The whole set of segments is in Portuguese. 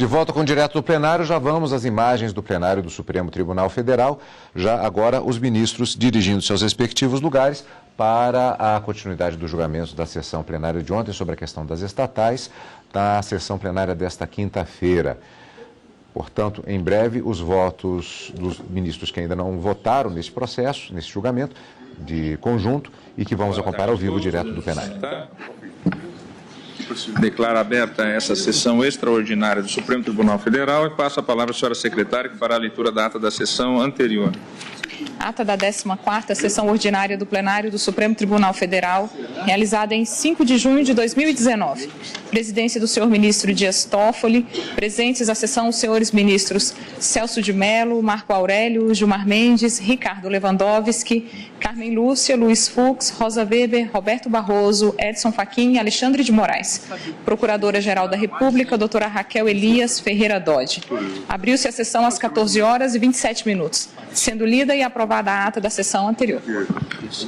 De volta com Direto do Plenário, já vamos às imagens do plenário do Supremo Tribunal Federal. Já agora os ministros dirigindo seus respectivos lugares para a continuidade do julgamento da sessão plenária de ontem sobre a questão das estatais, da sessão plenária desta quinta-feira. Portanto, em breve, os votos dos ministros que ainda não votaram nesse processo, nesse julgamento de conjunto e que vamos acompanhar ao vivo direto do plenário. Declaro aberta essa sessão extraordinária do Supremo Tribunal Federal e passo a palavra à senhora secretária, que fará a leitura da ata da sessão anterior. Ata da 14ª Sessão Ordinária do Plenário do Supremo Tribunal Federal, realizada em 5 de junho de 2019. Presidência do senhor ministro Dias Toffoli, presentes à sessão os senhores ministros Celso de Mello, Marco Aurélio, Gilmar Mendes, Ricardo Lewandowski, Carmen Lúcia, Luiz Fux, Rosa Weber, Roberto Barroso, Edson Fachin e Alexandre de Moraes. Procuradora-Geral da República, doutora Raquel Elias Ferreira Dodge. Abriu-se a sessão às 14h27, sendo lida e aprovada a ata da sessão anterior.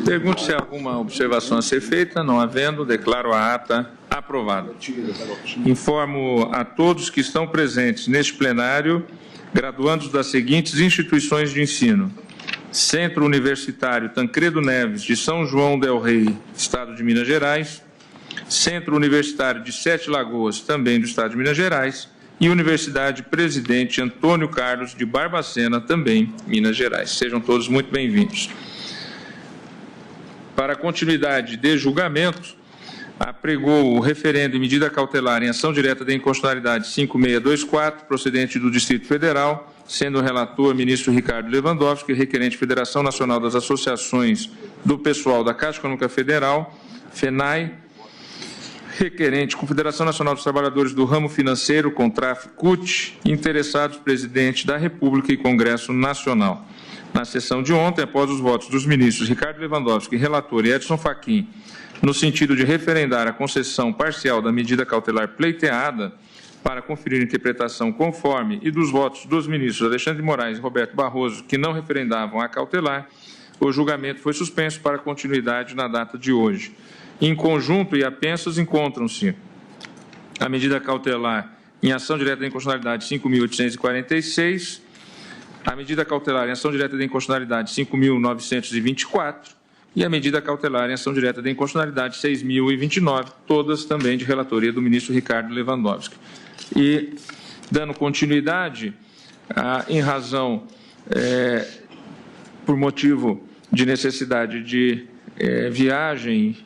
Pergunto se há alguma observação a ser feita. Não havendo, declaro a ata aprovada. Informo a todos que estão presentes neste plenário, graduandos das seguintes instituições de ensino: Centro Universitário Tancredo Neves, de São João del Rei, Estado de Minas Gerais; Centro Universitário de Sete Lagoas, também do Estado de Minas Gerais; e Universidade Presidente Antônio Carlos de Barbacena, também Minas Gerais. Sejam todos muito bem-vindos. Para a continuidade de julgamento, apregou o referendo e medida cautelar em ação direta de inconstitucionalidade 5624, procedente do Distrito Federal, sendo o relator o ministro Ricardo Lewandowski, requerente Federação Nacional das Associações do Pessoal da Caixa Econômica Federal, FENAI, requerente Confederação Nacional dos Trabalhadores do Ramo Financeiro, CONTRAF, CUT, interessados presidente da República e Congresso Nacional. Na sessão de ontem, após os votos dos ministros Ricardo Lewandowski, relator, e Edson Fachin, no sentido de referendar a concessão parcial da medida cautelar pleiteada para conferir interpretação conforme, e dos votos dos ministros Alexandre de Moraes e Roberto Barroso, que não referendavam a cautelar, o julgamento foi suspenso para continuidade na data de hoje. Em conjunto e apensos encontram-se a medida cautelar em ação direta de inconstitucionalidade 5.846, a medida cautelar em ação direta de inconstitucionalidade 5.924 e a medida cautelar em ação direta de inconstitucionalidade 6.029, todas também de relatoria do ministro Ricardo Lewandowski. E, dando continuidade, em razão, por motivo de necessidade de viagem,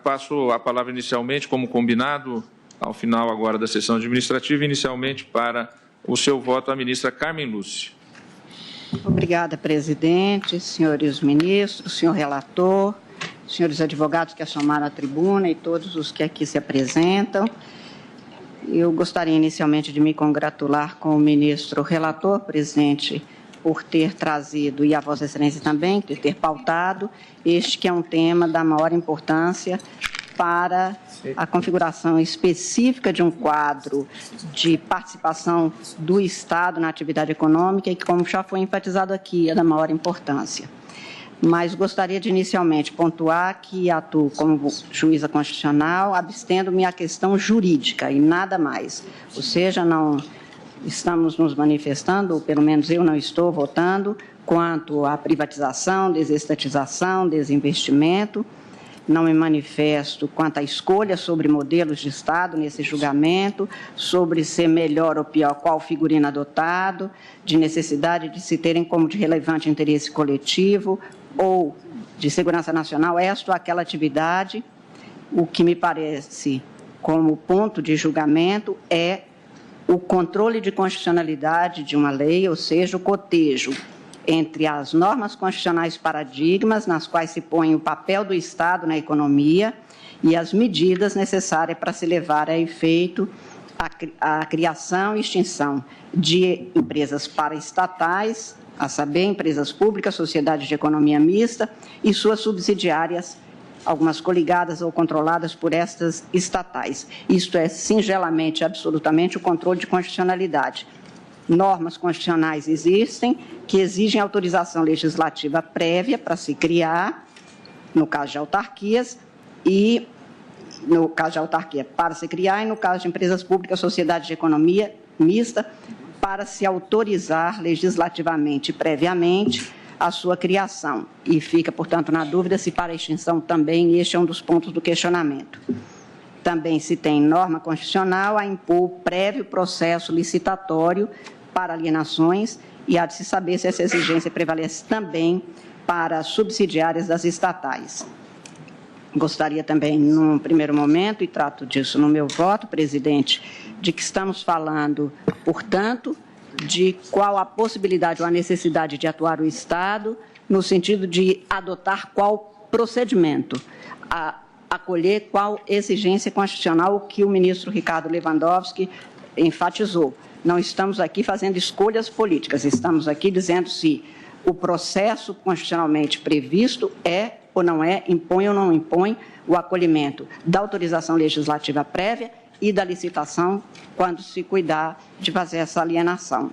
passo a palavra inicialmente, como combinado, ao final agora da sessão administrativa, inicialmente para o seu voto à ministra Carmen Lúcia. Obrigada, presidente, senhores ministros, senhor relator, senhores advogados que assomaram à tribuna e todos os que aqui se apresentam. Eu gostaria inicialmente de me congratular com o ministro relator, presidente, por ter trazido, e a Vossa Excelência também, por ter pautado este que é um tema da maior importância para a configuração específica de um quadro de participação do Estado na atividade econômica e que, como já foi enfatizado aqui, é da maior importância. Mas gostaria de inicialmente pontuar que atuo como juíza constitucional, abstendo-me à questão jurídica e nada mais. Ou seja, não estamos nos manifestando, ou pelo menos eu não estou votando, quanto à privatização, desestatização, desinvestimento. Não me manifesto quanto à escolha sobre modelos de Estado nesse julgamento, sobre ser melhor ou pior qual figurino adotado, de necessidade de se terem como de relevante interesse coletivo ou de segurança nacional esta ou aquela atividade. O que me parece como ponto de julgamento é o controle de constitucionalidade de uma lei, ou seja, o cotejo entre as normas constitucionais paradigmas, nas quais se põe o papel do Estado na economia, e as medidas necessárias para se levar a efeito a criação e extinção de empresas paraestatais, a saber, empresas públicas, sociedades de economia mista e suas subsidiárias, algumas coligadas ou controladas por estas estatais. Isto é, singelamente, absolutamente, o controle de constitucionalidade. Normas constitucionais existem que exigem autorização legislativa prévia para se criar, no caso de autarquias, e no caso de autarquia para se criar, e no caso de empresas públicas, sociedades de economia mista para se autorizar legislativamente e previamente a sua criação. E fica, portanto, na dúvida se para a extinção também este é um dos pontos do questionamento. Também se tem norma constitucional a impor prévio processo licitatório para alienações e há de se saber se essa exigência prevalece também para subsidiárias das estatais. Gostaria também, num primeiro momento, e trato disso no meu voto, presidente, de que estamos falando, portanto, de qual a possibilidade ou a necessidade de atuar o Estado no sentido de adotar qual procedimento, acolher qual exigência constitucional que o ministro Ricardo Lewandowski enfatizou. Não estamos aqui fazendo escolhas políticas, estamos aqui dizendo se o processo constitucionalmente previsto é ou não é, impõe ou não impõe o acolhimento da autorização legislativa prévia e da licitação quando se cuidar de fazer essa alienação.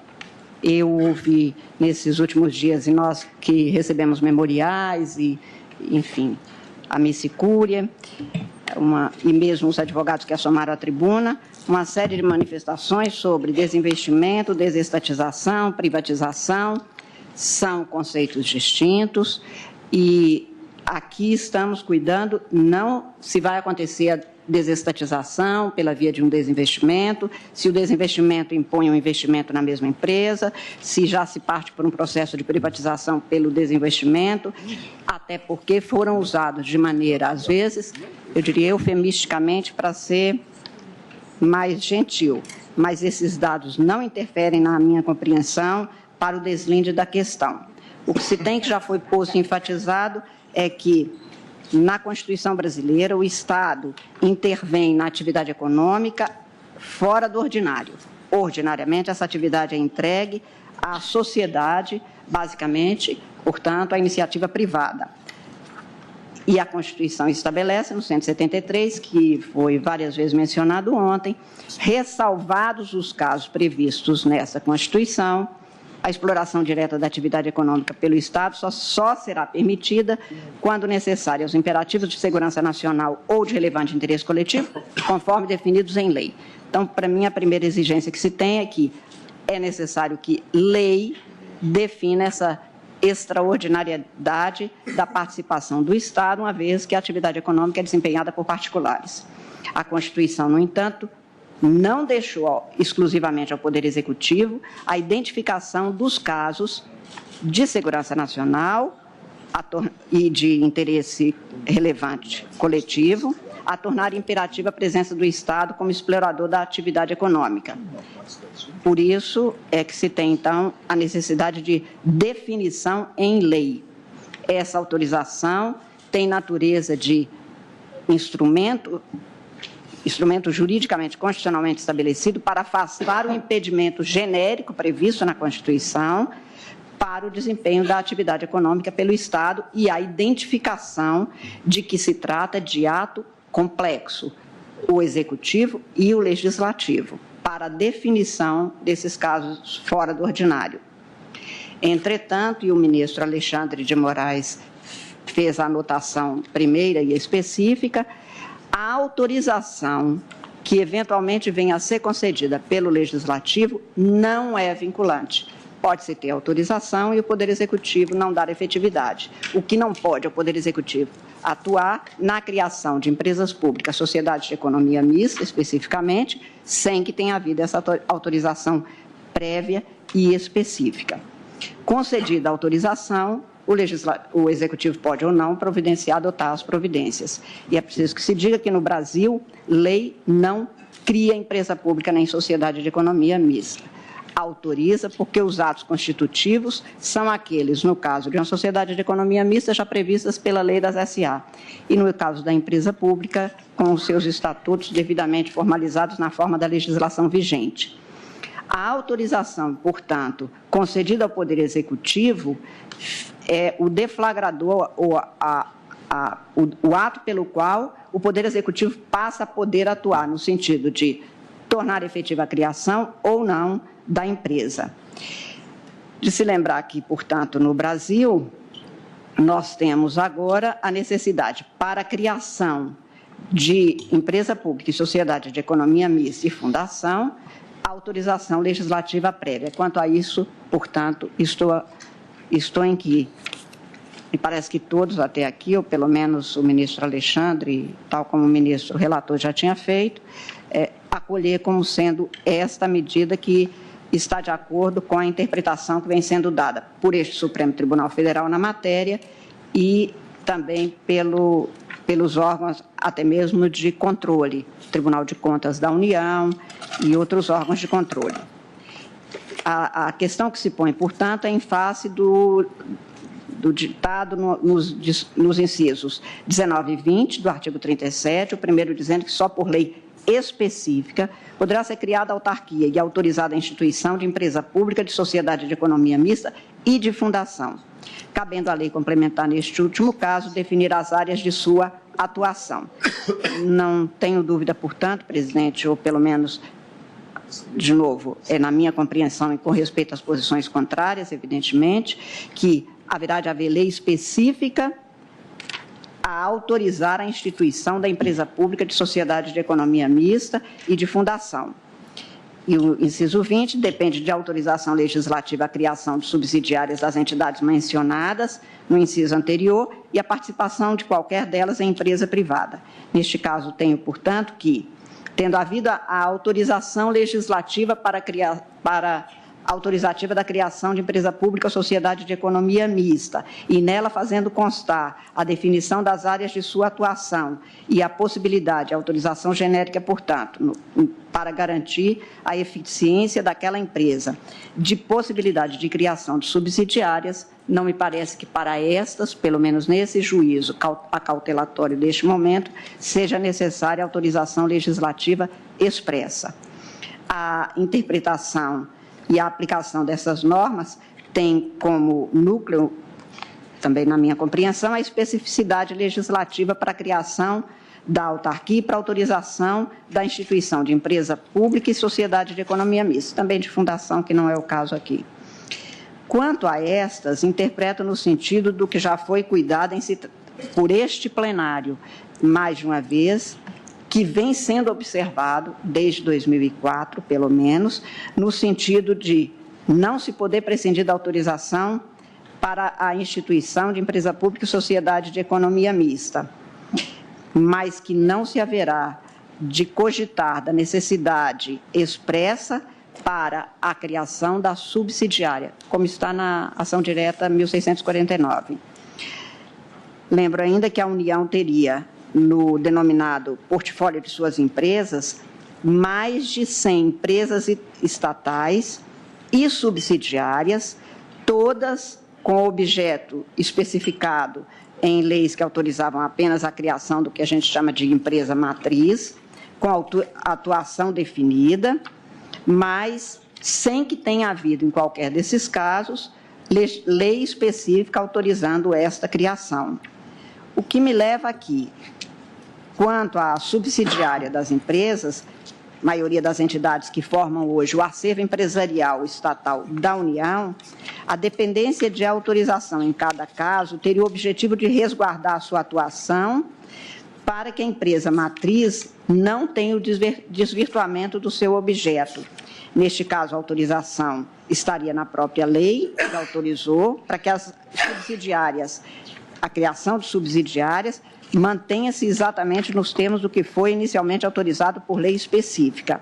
Eu ouvi nesses últimos dias, e nós que recebemos memoriais e, enfim, a Missicúria, e mesmo os advogados que assomaram à tribuna, uma série de manifestações sobre desinvestimento, desestatização, privatização, são conceitos distintos e aqui estamos cuidando, não se vai acontecer a desestatização pela via de um desinvestimento, se o desinvestimento impõe um investimento na mesma empresa, se já se parte por um processo de privatização pelo desinvestimento, até porque foram usados de maneira, às vezes, eu diria eufemisticamente, para ser mais gentil, mas esses dados não interferem na minha compreensão para o deslinde da questão. O que se tem, que já foi posto e enfatizado, é que, na Constituição brasileira, o Estado intervém na atividade econômica fora do ordinário. Ordinariamente, essa atividade é entregue à sociedade, basicamente, portanto, à iniciativa privada. E a Constituição estabelece, no 173, que foi várias vezes mencionado ontem, ressalvados os casos previstos nessa Constituição, a exploração direta da atividade econômica pelo Estado só será permitida quando necessária aos imperativos de segurança nacional ou de relevante interesse coletivo, conforme definidos em lei. Então, para mim, a primeira exigência que se tem é que é necessário que lei defina essa extraordinariedade da participação do Estado, uma vez que a atividade econômica é desempenhada por particulares. A Constituição, no entanto, não deixou exclusivamente ao Poder Executivo a identificação dos casos de segurança nacional e de interesse relevante coletivo, a tornar imperativa a presença do Estado como explorador da atividade econômica. Por isso é que se tem, então, a necessidade de definição em lei. Essa autorização tem natureza de instrumento juridicamente, constitucionalmente estabelecido para afastar o impedimento genérico previsto na Constituição para o desempenho da atividade econômica pelo Estado e a identificação de que se trata de ato complexo, o Executivo e o Legislativo, para a definição desses casos fora do ordinário. Entretanto, e o ministro Alexandre de Moraes fez a anotação primeira e específica, a autorização que eventualmente venha a ser concedida pelo Legislativo não é vinculante. Pode-se ter autorização e o Poder Executivo não dar efetividade. O que não pode é o Poder Executivo atuar na criação de empresas públicas, sociedades de economia mista, especificamente, sem que tenha havido essa autorização prévia e específica. Concedida a autorização, o Executivo pode ou não providenciar, adotar as providências. E é preciso que se diga que no Brasil, lei não cria empresa pública nem sociedade de economia mista. Autoriza porque os atos constitutivos são aqueles, no caso de uma sociedade de economia mista, já previstas pela lei das SA. E no caso da empresa pública, com os seus estatutos devidamente formalizados na forma da legislação vigente. A autorização, portanto, concedida ao Poder Executivo é o deflagrador, ou o ato pelo qual o Poder Executivo passa a poder atuar, no sentido de tornar efetiva a criação ou não da empresa. De se lembrar que, portanto, no Brasil, nós temos agora a necessidade para a criação de empresa pública e sociedade de economia mista e fundação, a autorização legislativa prévia. Quanto a isso, portanto, estou em que me parece que todos até aqui, ou pelo menos o ministro Alexandre, tal como o ministro relator já tinha feito, acolher como sendo esta medida que está de acordo com a interpretação que vem sendo dada por este Supremo Tribunal Federal na matéria e também pelos órgãos até mesmo de controle, Tribunal de Contas da União e outros órgãos de controle. A questão que se põe, portanto, é em face do ditado nos incisos 19 e 20 do artigo 37, o primeiro dizendo que só por lei específica poderá ser criada autarquia e autorizada a instituição de empresa pública, de sociedade de economia mista e de fundação, cabendo à lei complementar, neste último caso, definir as áreas de sua atuação. Não tenho dúvida, portanto, presidente, ou pelo menos, de novo, na minha compreensão e com respeito às posições contrárias, evidentemente, que haverá de haver lei específica a autorizar a instituição da empresa pública de sociedade de economia mista e de fundação. E o inciso 20 depende de autorização legislativa a criação de subsidiárias das entidades mencionadas no inciso anterior e a participação de qualquer delas em empresa privada. Neste caso, tenho, portanto, que, tendo havido a autorização legislativa autorizativa da criação de empresa pública ou sociedade de economia mista, e nela fazendo constar a definição das áreas de sua atuação e a possibilidade, a autorização genérica, portanto, para garantir a eficiência daquela empresa, de possibilidade de criação de subsidiárias, não me parece que para estas, pelo menos nesse juízo acautelatório deste momento, seja necessária autorização legislativa expressa. A interpretação e a aplicação dessas normas tem como núcleo, também na minha compreensão, a especificidade legislativa para a criação da autarquia e para a autorização da instituição de empresa pública e sociedade de economia mista, também de fundação, que não é o caso aqui. Quanto a estas, interpreto no sentido do que já foi cuidado por este plenário, mais de uma vez, que vem sendo observado desde 2004, pelo menos, no sentido de não se poder prescindir da autorização para a instituição de empresa pública e sociedade de economia mista, mas que não se haverá de cogitar da necessidade expressa para a criação da subsidiária, como está na ação direta 1649. Lembro ainda que a União teria, no denominado portfólio de suas empresas, mais de 100 empresas estatais e subsidiárias, todas com objeto especificado em leis que autorizavam apenas a criação do que a gente chama de empresa matriz, com atuação definida, mas sem que tenha havido, em qualquer desses casos, lei específica autorizando esta criação. O que me leva aqui, quanto à subsidiária das empresas, maioria das entidades que formam hoje o acervo empresarial estatal da União, a dependência de autorização em cada caso teria o objetivo de resguardar a sua atuação para que a empresa matriz não tenha o desvirtuamento do seu objeto. Neste caso, a autorização estaria na própria lei que autorizou para que as subsidiárias, a criação de subsidiárias, mantenha-se exatamente nos termos do que foi inicialmente autorizado por lei específica.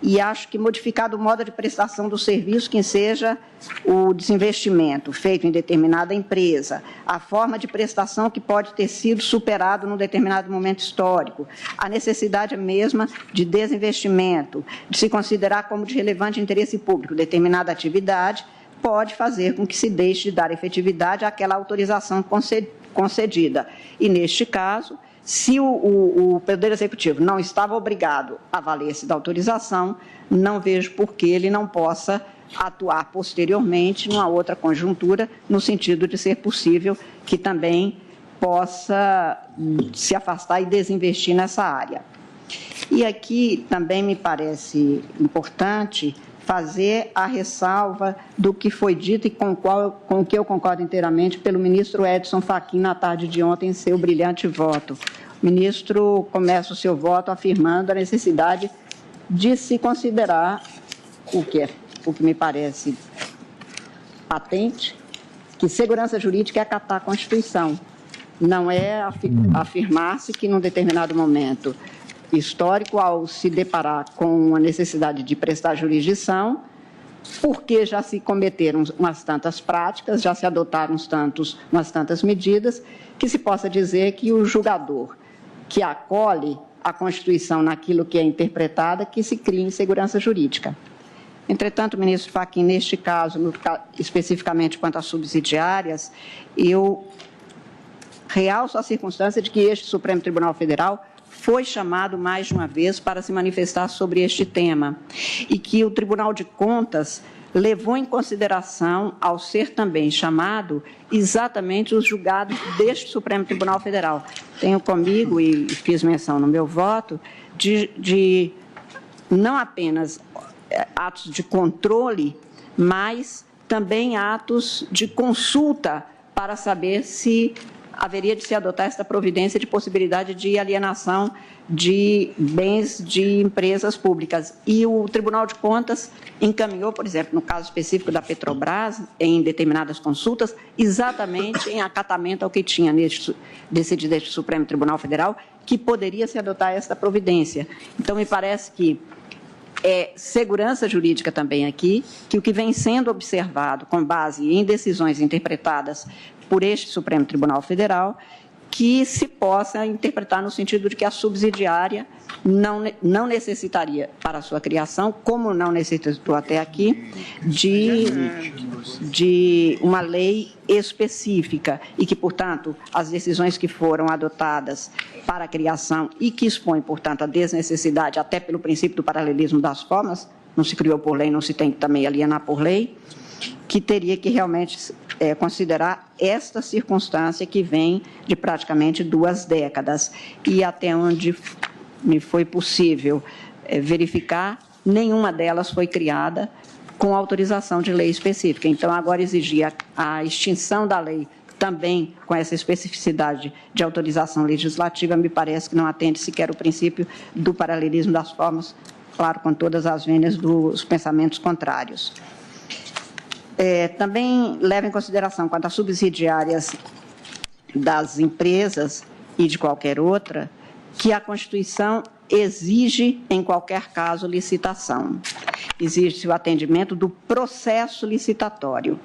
E acho que modificado o modo de prestação do serviço, que seja o desinvestimento feito em determinada empresa, a forma de prestação que pode ter sido superado num determinado momento histórico, a necessidade mesma de desinvestimento, de se considerar como de relevante interesse público determinada atividade, pode fazer com que se deixe de dar efetividade àquela autorização concedida. E, neste caso, se o Poder Executivo não estava obrigado a valer-se da autorização, não vejo por que ele não possa atuar posteriormente numa outra conjuntura, no sentido de ser possível que também possa se afastar e desinvestir nessa área. E aqui também me parece importante fazer a ressalva do que foi dito e com o que eu concordo inteiramente pelo ministro Edson Fachin na tarde de ontem em seu brilhante voto. O ministro começa o seu voto afirmando a necessidade de se considerar o que me parece patente, que segurança jurídica é acatar a Constituição. Não é afirmar-se que, num determinado momento histórico, ao se deparar com a necessidade de prestar jurisdição, porque já se cometeram umas tantas práticas, já se adotaram umas tantas medidas, que se possa dizer que o julgador que acolhe a Constituição naquilo que é interpretada, que se crie insegurança jurídica. Entretanto, ministro Fachin, neste caso, especificamente quanto às subsidiárias, eu realço a circunstância de que este Supremo Tribunal Federal foi chamado mais de uma vez para se manifestar sobre este tema e que o Tribunal de Contas levou em consideração, ao ser também chamado, exatamente os julgados deste Supremo Tribunal Federal. Tenho comigo, e fiz menção no meu voto, de não apenas atos de controle, mas também atos de consulta para saber se haveria de se adotar esta providência de possibilidade de alienação de bens de empresas públicas. E o Tribunal de Contas encaminhou, por exemplo, no caso específico da Petrobras, em determinadas consultas, exatamente em acatamento ao que tinha decidido este Supremo Tribunal Federal, que poderia se adotar esta providência. Então, me parece que é segurança jurídica também aqui, que o que vem sendo observado com base em decisões interpretadas por este Supremo Tribunal Federal, que se possa interpretar no sentido de que a subsidiária não necessitaria, para a sua criação, como não necessitou até aqui, de uma lei específica e que, portanto, as decisões que foram adotadas para a criação e que expõem, portanto, a desnecessidade, até pelo princípio do paralelismo das formas, não se criou por lei, não se tem que também alienar por lei, que teria que realmente considerar esta circunstância que vem de praticamente 2 décadas e até onde me foi possível verificar, nenhuma delas foi criada com autorização de lei específica. Então, agora exigir a extinção da lei também com essa especificidade de autorização legislativa, me parece que não atende sequer o princípio do paralelismo das formas, claro, com todas as vênias dos pensamentos contrários. Também leva em consideração, quanto às subsidiárias das empresas e de qualquer outra, que a Constituição exige, em qualquer caso, licitação. Exige o atendimento do processo licitatório.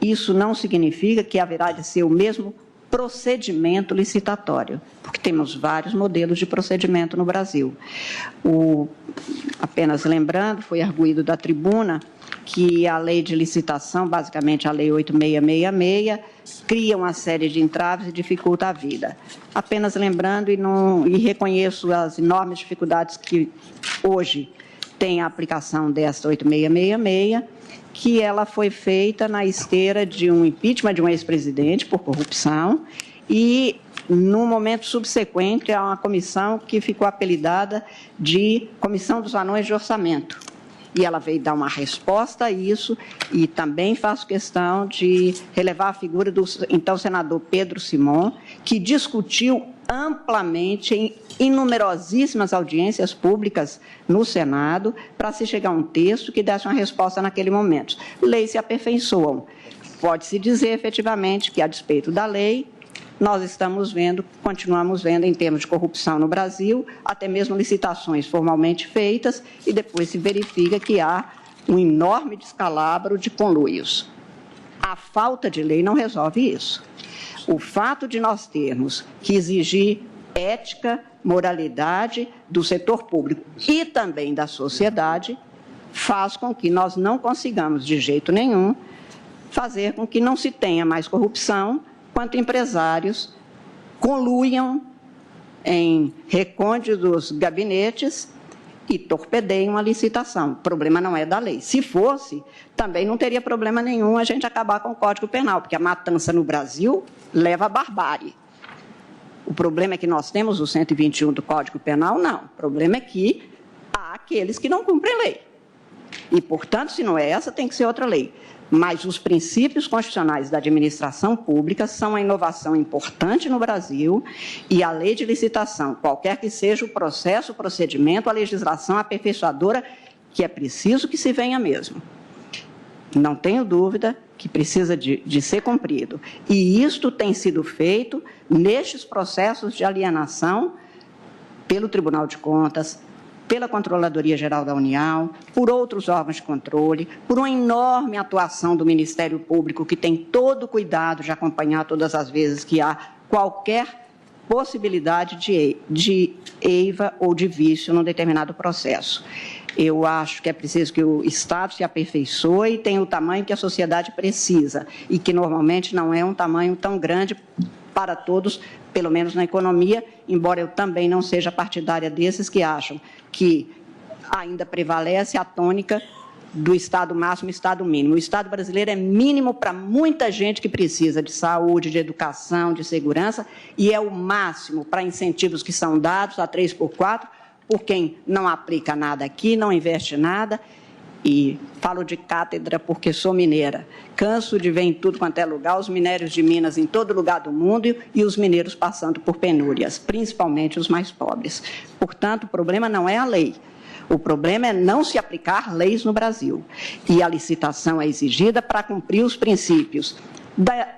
Isso não significa que haverá de ser o mesmo procedimento licitatório, porque temos vários modelos de procedimento no Brasil. Apenas lembrando, foi arguído da tribuna que a lei de licitação, basicamente a lei 8666, cria uma série de entraves e dificulta a vida. Apenas lembrando e reconheço as enormes dificuldades que hoje tem a aplicação desta 8666, que ela foi feita na esteira de um impeachment de um ex-presidente por corrupção e, no momento subsequente, a uma comissão que ficou apelidada de Comissão dos Anões de Orçamento. E ela veio dar uma resposta a isso e também faço questão de relevar a figura do então senador Pedro Simon, que discutiu amplamente em numerosíssimas audiências públicas no Senado para se chegar a um texto que desse uma resposta naquele momento. Leis se aperfeiçoam. Pode-se dizer, efetivamente, que, a despeito da lei, nós continuamos vendo, em termos de corrupção no Brasil, até mesmo licitações formalmente feitas, e depois se verifica que há um enorme descalabro de conluios. A falta de lei não resolve isso. O fato de nós termos que exigir ética, moralidade do setor público e também da sociedade faz com que nós não consigamos, de jeito nenhum, fazer com que não se tenha mais corrupção, quanto empresários conluiam em recônditos gabinetes e torpedeiam a licitação. O problema não é da lei. Se fosse, também não teria problema nenhum a gente acabar com o Código Penal, porque a matança no Brasil leva à barbárie. O problema é que nós temos o 121 do Código Penal? Não. O problema é que há aqueles que não cumprem lei. E, portanto, se não é essa, tem que ser outra lei. Mas os princípios constitucionais da administração pública são uma inovação importante no Brasil e a lei de licitação, qualquer que seja o processo, o procedimento, a legislação aperfeiçoadora, que é preciso que se venha mesmo. Não tenho dúvida que precisa de ser cumprido. E isto tem sido feito nestes processos de alienação pelo Tribunal de Contas, pela Controladoria Geral da União, por outros órgãos de controle, por uma enorme atuação do Ministério Público, que tem todo o cuidado de acompanhar todas as vezes que há qualquer possibilidade de eiva ou de vício num determinado processo. Eu acho que é preciso que o Estado se aperfeiçoe e tenha o tamanho que a sociedade precisa, e que normalmente não é um tamanho tão grande para todos, pelo menos na economia, embora eu também não seja partidária desses que acham que ainda prevalece a tônica do Estado máximo e Estado mínimo. O Estado brasileiro é mínimo para muita gente que precisa de saúde, de educação, de segurança, e é o máximo para incentivos que são dados a 3x4, por quem não aplica nada aqui, não investe nada. E falo de cátedra porque sou mineira. Canso de ver em tudo quanto é lugar os minérios de Minas em todo lugar do mundo e os mineiros passando por penúrias, principalmente os mais pobres. Portanto, o problema não é a lei. O problema é não se aplicar leis no Brasil. E a licitação é exigida para cumprir os princípios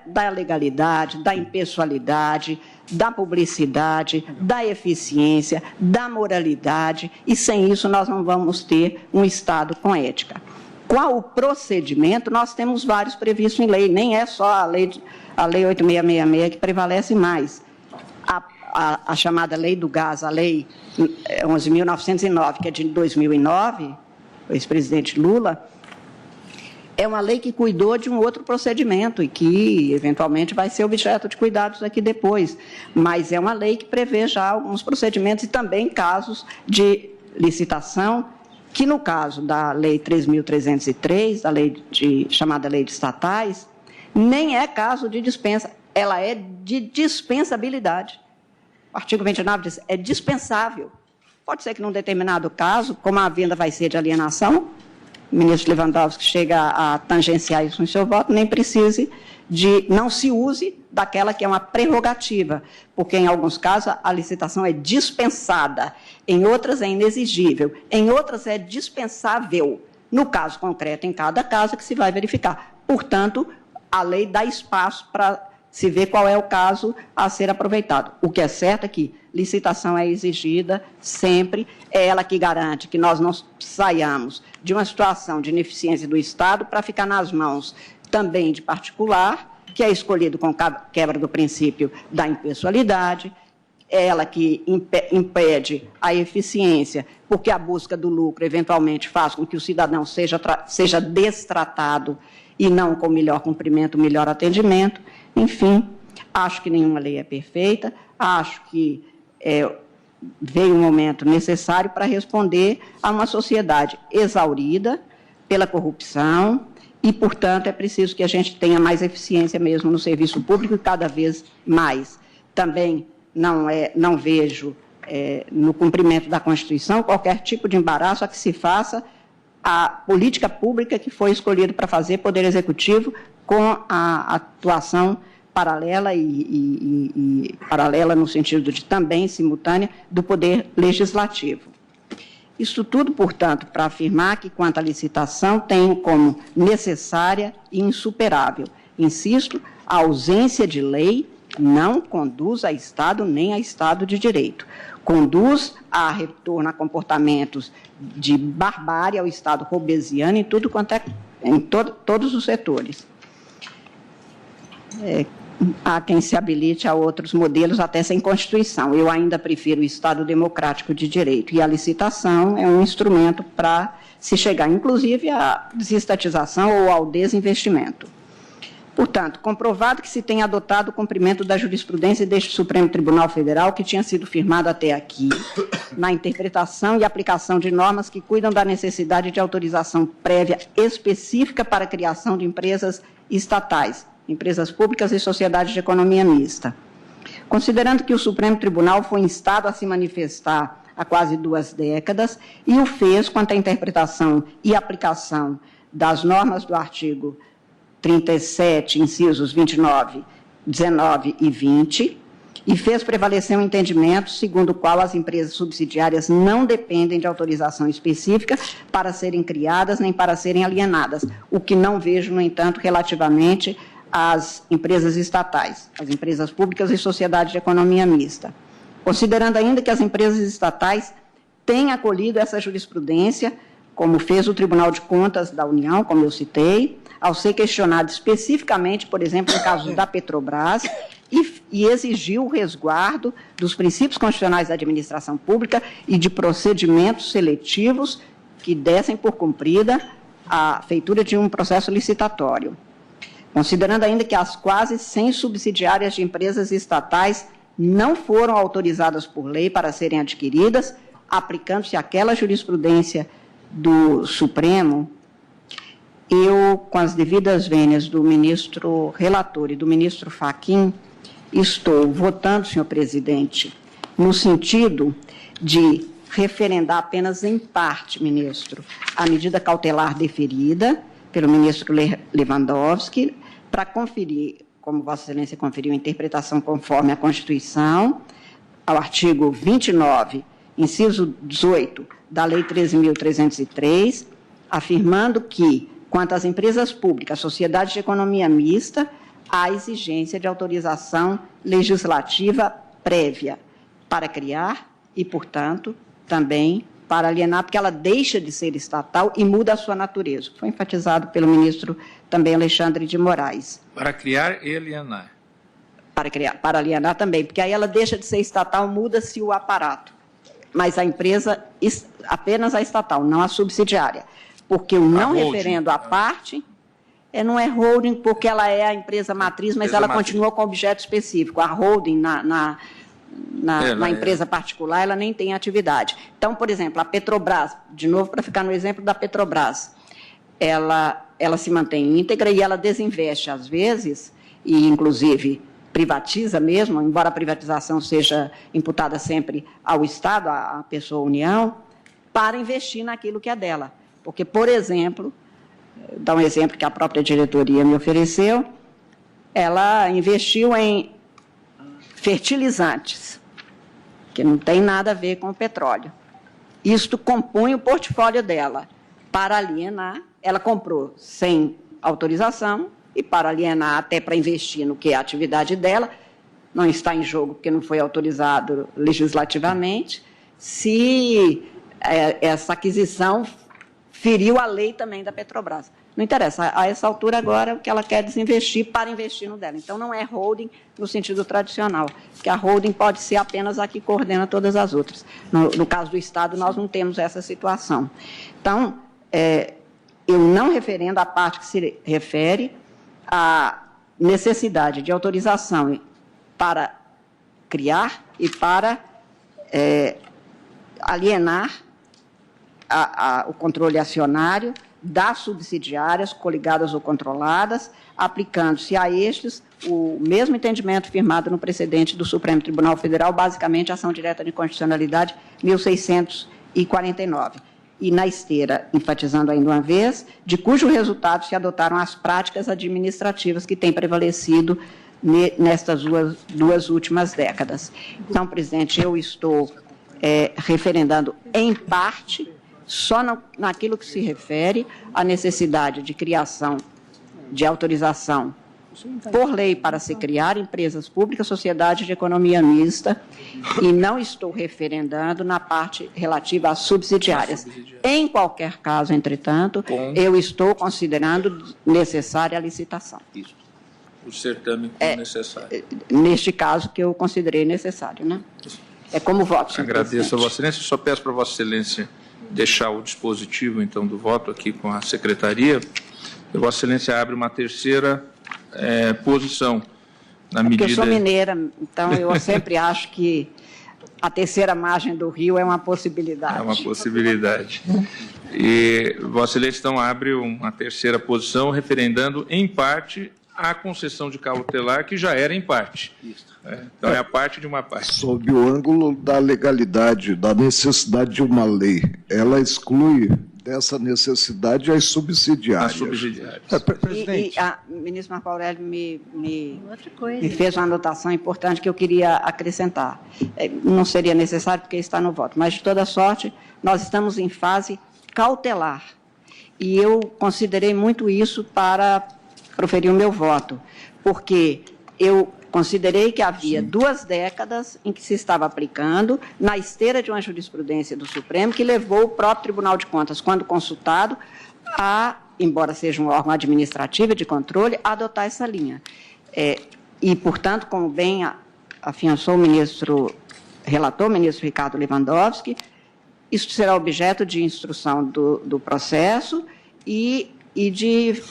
da legalidade, da impessoalidade, da publicidade, da eficiência, da moralidade, e sem isso nós não vamos ter um Estado com ética. Qual o procedimento? Nós temos vários previstos em lei, nem é só a lei 8666 que prevalece mais. A chamada Lei do Gás, a Lei 11.909, que é de 2009, o ex-presidente Lula, é uma lei que cuidou de um outro procedimento e que, eventualmente, vai ser objeto de cuidados aqui depois. Mas é uma lei que prevê já alguns procedimentos e também casos de licitação, que, no caso da Lei 3.303, chamada Lei de Estatais, nem é caso de dispensa, ela é de dispensabilidade. O artigo 29 diz, é dispensável. Pode ser que, num determinado caso, como a venda vai ser de alienação, o ministro Lewandowski chega a tangenciar isso no seu voto, nem precise não se use daquela que é uma prerrogativa, porque em alguns casos a licitação é dispensada, em outras é inexigível, em outras é dispensável. No caso concreto, em cada caso, que se vai verificar. Portanto, a lei dá espaço para se ver qual é o caso a ser aproveitado. O que é certo é que licitação é exigida sempre, é ela que garante que nós não saiamos de uma situação de ineficiência do Estado para ficar nas mãos também de particular, que é escolhido com quebra do princípio da impessoalidade, é ela que impede a eficiência, porque a busca do lucro eventualmente faz com que o cidadão seja destratado e não com melhor cumprimento, melhor atendimento. Enfim, acho que nenhuma lei é perfeita, acho que veio um momento necessário para responder a uma sociedade exaurida pela corrupção e, portanto, é preciso que a gente tenha mais eficiência mesmo no serviço público e cada vez mais. Também não vejo no cumprimento da Constituição qualquer tipo de embaraço a que se faça a política pública que foi escolhida para fazer Poder Executivo com a atuação paralela paralela no sentido de também simultânea do Poder Legislativo. Isso tudo, portanto, para afirmar que, quanto à licitação, tenho como necessária e insuperável. Insisto, a ausência de lei não conduz a Estado nem a Estado de Direito. Conduz a retorno a comportamentos de barbárie ao Estado robesiano em todos os setores. Há quem se habilite a outros modelos até sem Constituição. Eu ainda prefiro o Estado democrático de direito. E a licitação é um instrumento para se chegar, inclusive, à desestatização ou ao desinvestimento. Portanto, comprovado que se tem adotado o cumprimento da jurisprudência deste Supremo Tribunal Federal, que tinha sido firmado até aqui, na interpretação e aplicação de normas que cuidam da necessidade de autorização prévia específica para a criação de empresas estatais, empresas públicas e sociedades de economia mista. Considerando que o Supremo Tribunal foi instado a se manifestar há quase 2 décadas e o fez quanto à interpretação e aplicação das normas do artigo 37, incisos 29, 19 e 20, e fez prevalecer um entendimento segundo o qual as empresas subsidiárias não dependem de autorização específica para serem criadas nem para serem alienadas, o que não vejo, no entanto, relativamente às empresas estatais, as empresas públicas e sociedades de economia mista. Considerando ainda que as empresas estatais têm acolhido essa jurisprudência, como fez o Tribunal de Contas da União, como eu citei, ao ser questionado especificamente, por exemplo, no caso da Petrobras, e exigiu o resguardo dos princípios constitucionais da administração pública e de procedimentos seletivos que dessem por cumprida a feitura de um processo licitatório. Considerando ainda que as quase 100 subsidiárias de empresas estatais não foram autorizadas por lei para serem adquiridas, aplicando-se aquela jurisprudência do Supremo, eu, com as devidas vênias do ministro relator e do ministro Fachin, estou votando, senhor presidente, no sentido de referendar apenas em parte, ministro, a medida cautelar deferida pelo ministro Lewandowski, para conferir, como Vossa Excelência conferiu, interpretação conforme a Constituição, ao artigo 29, inciso 18 da Lei 13.303, afirmando que, quanto às empresas públicas, sociedades de economia mista, há exigência de autorização legislativa prévia para criar e, portanto, também para alienar, porque ela deixa de ser estatal e muda a sua natureza. Foi enfatizado pelo ministro também Alexandre de Moraes. Para criar e alienar. Para alienar também, porque aí ela deixa de ser estatal, muda-se o aparato. Mas a empresa, apenas a estatal, não a subsidiária. Porque o não referendo à parte, não é holding porque ela é a empresa matriz, mas ela continua com objeto específico. A holding na empresa particular, ela nem tem atividade. Então, por exemplo, a Petrobras, de novo, para ficar no exemplo da Petrobras, ela se mantém íntegra e ela desinveste, às vezes, e, inclusive, privatiza mesmo, embora a privatização seja imputada sempre ao Estado, à pessoa União, para investir naquilo que é dela. Porque, por exemplo, dar um exemplo que a própria diretoria me ofereceu, ela investiu em fertilizantes, que não tem nada a ver com o petróleo. Isto compõe o portfólio dela. Para alienar, ela comprou sem autorização e para alienar, até para investir no que é a atividade dela, não está em jogo porque não foi autorizado legislativamente, se essa aquisição feriu a lei também da Petrobras. Não interessa, a essa altura agora o que ela quer é desinvestir para investir no dela. Então não é holding no sentido tradicional, porque a holding pode ser apenas a que coordena todas as outras. No caso do Estado, nós não temos essa situação. Então, eu não referendo a parte que se refere à necessidade de autorização para criar e para alienar o controle acionário das subsidiárias, coligadas ou controladas, aplicando-se a estes o mesmo entendimento firmado no precedente do Supremo Tribunal Federal, basicamente ação direta de constitucionalidade 1649. E na esteira, enfatizando ainda uma vez, de cujo resultado se adotaram as práticas administrativas que têm prevalecido nestas duas últimas décadas. Então, presidente, eu estou referendando em parte só naquilo que se refere à necessidade de criação, de autorização por lei para se criar empresas públicas, sociedades de economia mista, e não estou referendando na parte relativa às subsidiárias. Em qualquer caso, entretanto, eu estou considerando necessária a licitação. Isso. O certame como necessário. Neste caso que eu considerei necessário, né? É como voto, senhor Agradeço a Vossa Excelência. Só peço para Vossa Excelência deixar o dispositivo, então, do voto aqui com a Secretaria. E Vossa Excelência abre uma terceira posição na medida... Porque eu sou mineira, então eu sempre acho que a terceira margem do rio é uma possibilidade. É uma possibilidade. E Vossa Excelência, então, abre uma terceira posição, referendando em parte a concessão de cautelar, que já era em parte. Então, é a parte de uma parte. Sob o ângulo da legalidade, da necessidade de uma lei, ela exclui dessa necessidade às subsidiárias. Presidente. O ministro Marco Aurélio me fez uma anotação importante que eu queria acrescentar. Não seria necessário porque está no voto, mas, de toda sorte, nós estamos em fase cautelar. E eu considerei muito isso para proferir o meu voto, porque eu considerei que havia 2 décadas em que se estava aplicando, na esteira de uma jurisprudência do Supremo, que levou o próprio Tribunal de Contas, quando consultado, a, embora seja um órgão administrativo e de controle, a adotar essa linha. E, portanto, como bem afiançou o relator, o ministro Ricardo Lewandowski, isso será objeto de instrução do processo e de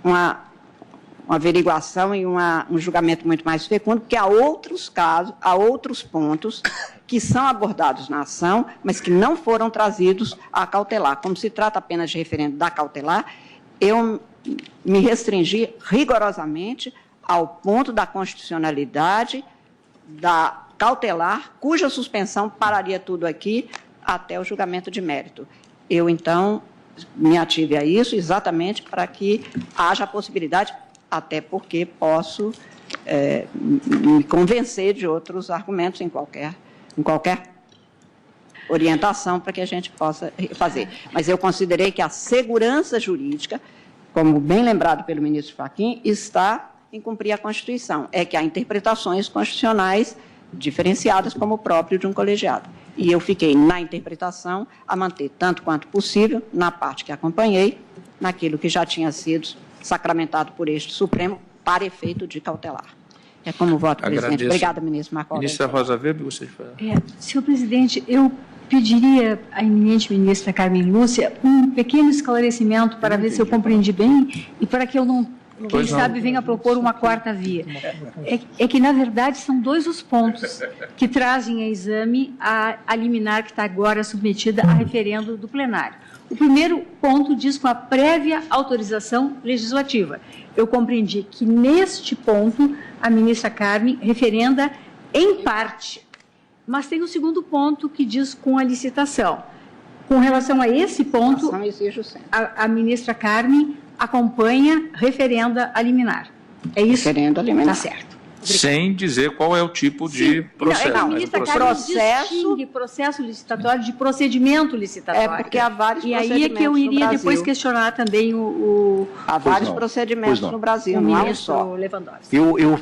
uma averiguação e um julgamento muito mais fecundo, porque há outros casos, há outros pontos que são abordados na ação, mas que não foram trazidos a cautelar. Como se trata apenas de referendo da cautelar, eu me restringi rigorosamente ao ponto da constitucionalidade da cautelar, cuja suspensão pararia tudo aqui até o julgamento de mérito. Eu, então, me ative a isso exatamente para que haja a possibilidade, até porque posso me convencer de outros argumentos em qualquer orientação para que a gente possa fazer. Mas eu considerei que a segurança jurídica, como bem lembrado pelo ministro Fachin, está em cumprir a Constituição. É que há interpretações constitucionais diferenciadas como o próprio de um colegiado. E eu fiquei na interpretação a manter, tanto quanto possível, na parte que acompanhei, naquilo que já tinha sido sacramentado por este Supremo para efeito de cautelar. É como voto, presidente. Obrigada, ministro Marco Aurélio. Ministra Rosa Weber, gostaria de falar. Senhor presidente, eu pediria à eminente ministra Carmen Lúcia um pequeno esclarecimento para ver se eu compreendi bem e para que eu não, quem sabe, venha propor uma 4ª via. É que, na verdade, são 2 os pontos que trazem a exame a liminar que está agora submetida a referendo do plenário. O primeiro ponto diz com a prévia autorização legislativa. Eu compreendi que, neste ponto, a ministra Carmen referenda em parte. Mas tem o segundo ponto que diz com a licitação. Com relação a esse ponto, a ministra Carmen acompanha, referenda a liminar. É isso? Referendo a liminar. Está certo. Obrigado. Sem dizer qual é o tipo de processo. Não, a ministra Carmen distingue processo licitatório de procedimento licitatório. Porque há vários procedimentos. E aí é que eu iria depois questionar também há vários procedimentos no Brasil, não há um só. Lewandowski. Eu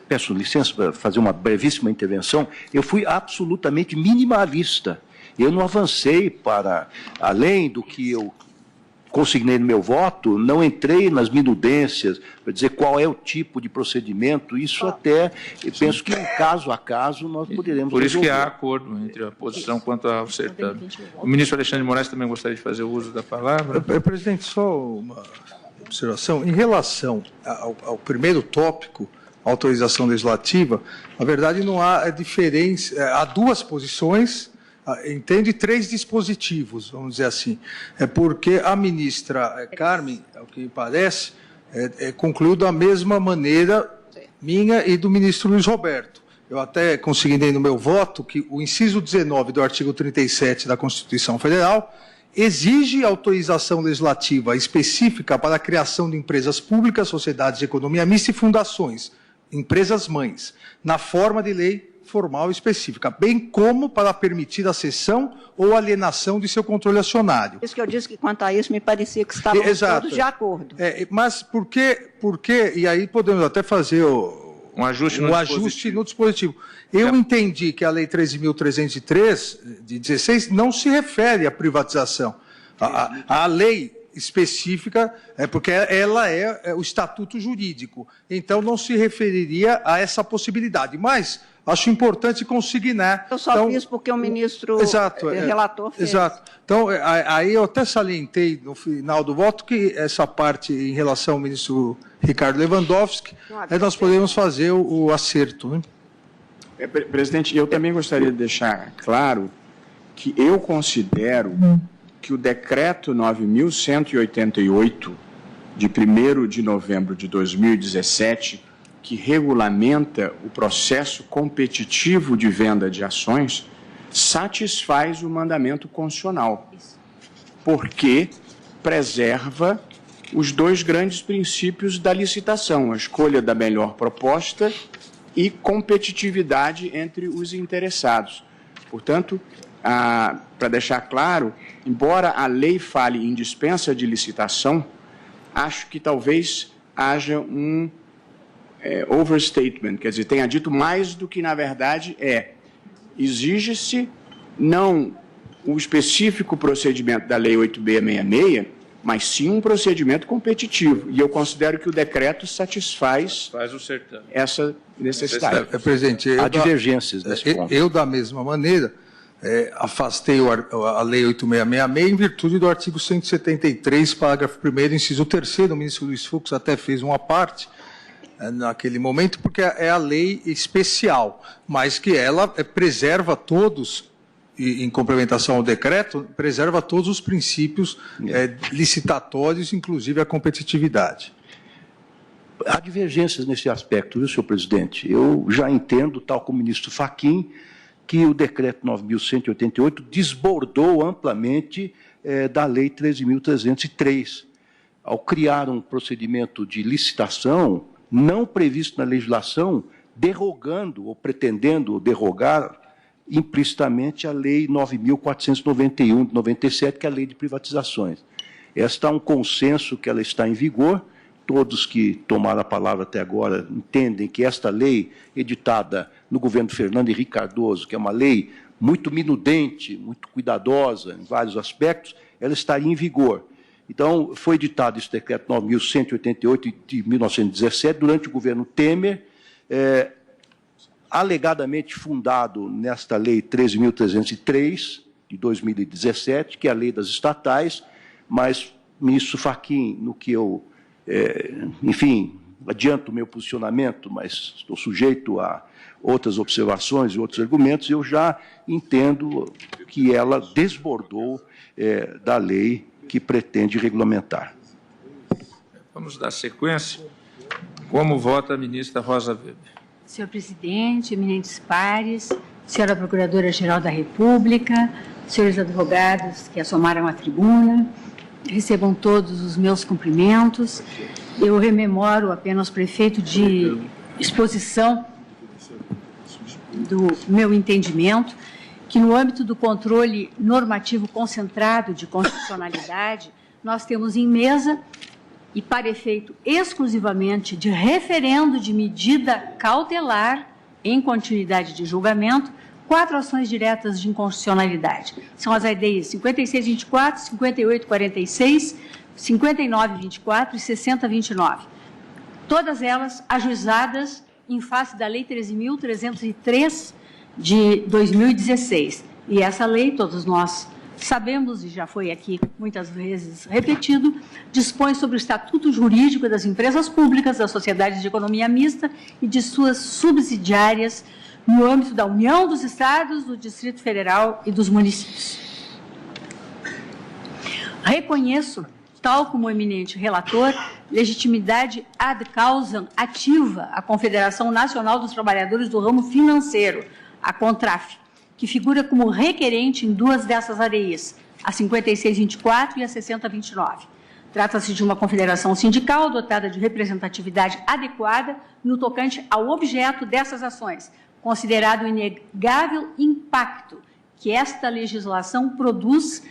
peço licença para fazer uma brevíssima intervenção. Eu fui absolutamente minimalista. Eu não avancei para além do que eu consignei no meu voto, não entrei nas minudências para dizer qual é o tipo de procedimento. Isso até, eu penso que, caso a caso, nós poderemos Por isso resolver. que há acordo entre a posição quanto ao certame. O ministro Alexandre de Moraes também gostaria de fazer o uso da palavra. Presidente, só uma observação. Em relação ao primeiro tópico, autorização legislativa, na verdade não há diferença, há 2 posições, entende, 3 dispositivos, vamos dizer assim. É porque a ministra Carmen, ao que me parece, concluiu da mesma maneira minha e do ministro Luiz Roberto. Eu até consignei no meu voto que o inciso 19 do artigo 37 da Constituição Federal exige autorização legislativa específica para a criação de empresas públicas, sociedades de economia mista e fundações, empresas-mães, na forma de lei formal específica, bem como para permitir a cessão ou alienação de seu controle acionário. Isso que eu disse que, quanto a isso, me parecia que estavam todos de acordo. Mas por que, e aí podemos até fazer um ajuste no dispositivo. Eu entendi que a Lei 13.303, de 16, não se refere à privatização. A lei específica, porque ela é o estatuto jurídico, então não se referiria a essa possibilidade, mas acho importante consignar. Eu só fiz porque o ministro relator fez. Exato. Então, aí eu até salientei no final do voto que essa parte em relação ao ministro Ricardo Lewandowski, nós podemos fazer o acerto. Né? Presidente, eu também gostaria de deixar claro que eu considero que o decreto 9.188, de 1º de novembro de 2017, que regulamenta o processo competitivo de venda de ações, satisfaz o mandamento constitucional. porque preserva os dois grandes princípios da licitação, a escolha da melhor proposta e competitividade entre os interessados. Portanto, para deixar claro, embora a lei fale em dispensa de licitação, acho que talvez haja um overstatement, quer dizer, tenha dito mais do que na verdade é. Exige-se não o específico procedimento da Lei 8666, mas sim um procedimento competitivo. E eu considero que o decreto satisfaz essa necessidade. Presidente, há divergências nesse ponto. Eu, da mesma maneira, afastei a Lei 8666 em virtude do artigo 173, parágrafo 1º, inciso 3º. O ministro Luiz Fux até fez uma parte naquele momento, porque é a lei especial, mas que ela preserva todos, em complementação ao decreto, preserva todos os princípios licitatórios, inclusive a competitividade. Há divergências nesse aspecto, viu, senhor presidente? Eu já entendo, tal como o ministro Fachin, que o decreto 9.188 desbordou amplamente da lei 13.303, ao criar um procedimento de licitação não previsto na legislação, derrogando ou pretendendo derrogar implicitamente a Lei 9.491 de 97, que é a Lei de Privatizações. Esta é um consenso que ela está em vigor. Todos que tomaram a palavra até agora entendem que esta lei, editada no governo Fernando Henrique Cardoso, que é uma lei muito minudente, muito cuidadosa em vários aspectos, ela estaria em vigor. Então, foi editado esse decreto 9.188 de 1917, durante o governo Temer, alegadamente fundado nesta lei 13.303, de 2017, que é a lei das estatais, mas, ministro Fachin, no que eu, enfim, adianto o meu posicionamento, mas estou sujeito a outras observações e outros argumentos, eu já entendo que ela desbordou da lei que pretende regulamentar. Vamos dar sequência. Como vota a ministra Rosa Weber? Senhor presidente, eminentes pares, senhora Procuradora-Geral da República, senhores advogados que assomaram à tribuna, recebam todos os meus cumprimentos. Eu rememoro apenas para efeito de exposição do meu entendimento que no âmbito do controle normativo concentrado de constitucionalidade, nós temos em mesa, e para efeito exclusivamente de referendo de medida cautelar em continuidade de julgamento, 4 ações diretas de inconstitucionalidade. São as ADIs 5624, 5846, 5924 e 6029. Todas elas ajuizadas em face da Lei 13.303 de 2016. E essa lei, todos nós sabemos, e já foi aqui muitas vezes repetido, dispõe sobre o estatuto jurídico das empresas públicas, das sociedades de economia mista e de suas subsidiárias no âmbito da União, dos Estados, do Distrito Federal e dos municípios. Reconheço, tal como o eminente relator, legitimidade ad causam ativa à Confederação Nacional dos Trabalhadores do Ramo Financeiro, a CONTRAF, que figura como requerente em 2 dessas ADIs, a 5624 e a 6029. Trata-se de uma confederação sindical dotada de representatividade adequada no tocante ao objeto dessas ações, considerado o inegável impacto que esta legislação produz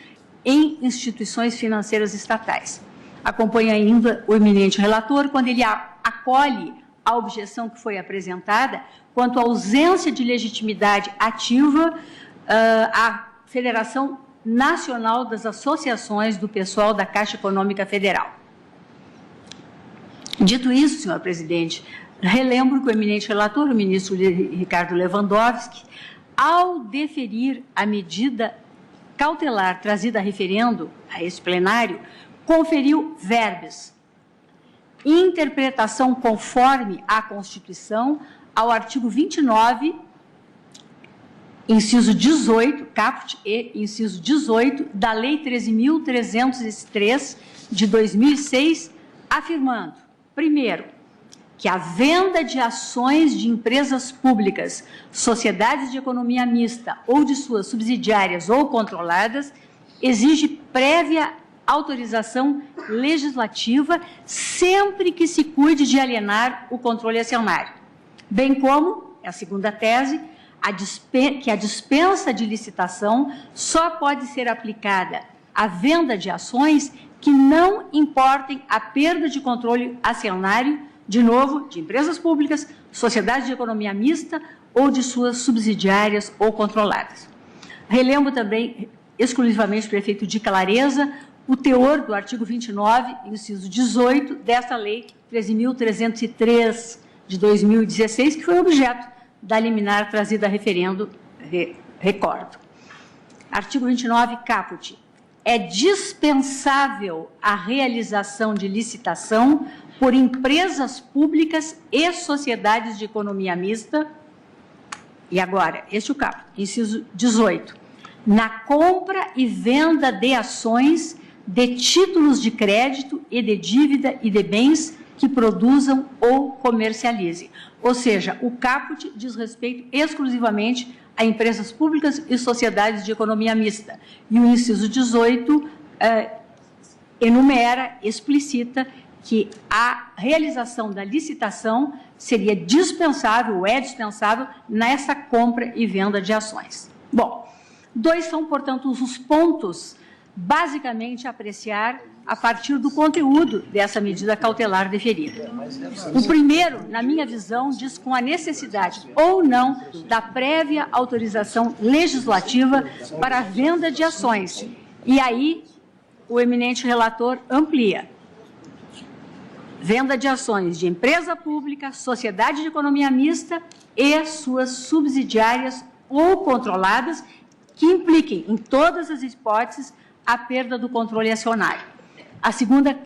em instituições financeiras estatais. Acompanha ainda o eminente relator quando ele acolhe a objeção que foi apresentada quanto à ausência de legitimidade ativa à Federação Nacional das Associações do Pessoal da Caixa Econômica Federal. Dito isso, senhor presidente, relembro que o eminente relator, o ministro Ricardo Lewandowski, ao deferir a medida cautelar trazida a referendo a esse plenário, conferiu verbis, interpretação conforme à Constituição, ao artigo 29, inciso 18, caput e inciso 18, da Lei 13.303, de 2006, afirmando, primeiro, que a venda de ações de empresas públicas, sociedades de economia mista ou de suas subsidiárias ou controladas exige prévia autorização legislativa sempre que se cuide de alienar o controle acionário, bem como, é a segunda tese, que a dispensa de licitação só pode ser aplicada à venda de ações que não importem a perda de controle acionário, de novo, de empresas públicas, sociedades de economia mista ou de suas subsidiárias ou controladas. Relembro também, exclusivamente para efeito de clareza, o teor do artigo 29, inciso 18, desta Lei 13.303 de 2016, que foi objeto da liminar trazida a referendo, recordo. Artigo 29, caput. É dispensável a realização de licitação por empresas públicas e sociedades de economia mista. E agora, este é o caput, inciso 18. Na compra e venda de ações, de títulos de crédito e de dívida e de bens que produzam ou comercializem. Ou seja, o caput diz respeito exclusivamente a empresas públicas e sociedades de economia mista. E o inciso 18 enumera, explicita que a realização da licitação seria dispensável, ou é dispensável, nessa compra e venda de ações. Bom, dois são, portanto, os pontos basicamente a apreciar a partir do conteúdo dessa medida cautelar deferida. O primeiro, na minha visão, diz com a necessidade ou não da prévia autorização legislativa para a venda de ações. E aí, o eminente relator amplia. Venda de ações de empresa pública, sociedade de economia mista e suas subsidiárias ou controladas que impliquem, em todas as hipóteses, a perda do controle acionário. A segunda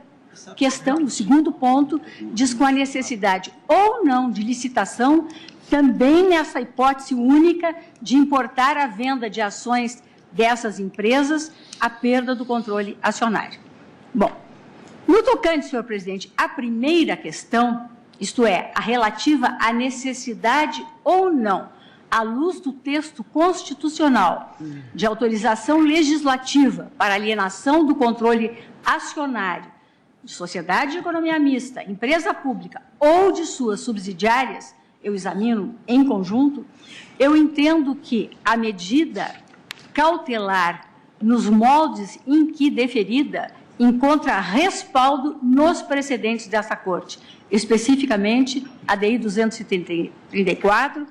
questão, o segundo ponto, diz com a necessidade ou não de licitação, também nessa hipótese única de importar a venda de ações dessas empresas, a perda do controle acionário. Bom, no tocante, senhor presidente, a primeira questão, isto é, a relativa à necessidade ou não, à luz do texto constitucional de autorização legislativa para alienação do controle acionário de sociedade de economia mista, empresa pública ou de suas subsidiárias, eu examino em conjunto, eu entendo que a medida cautelar, nos moldes em que deferida, encontra respaldo nos precedentes dessa Corte, especificamente a DI 234,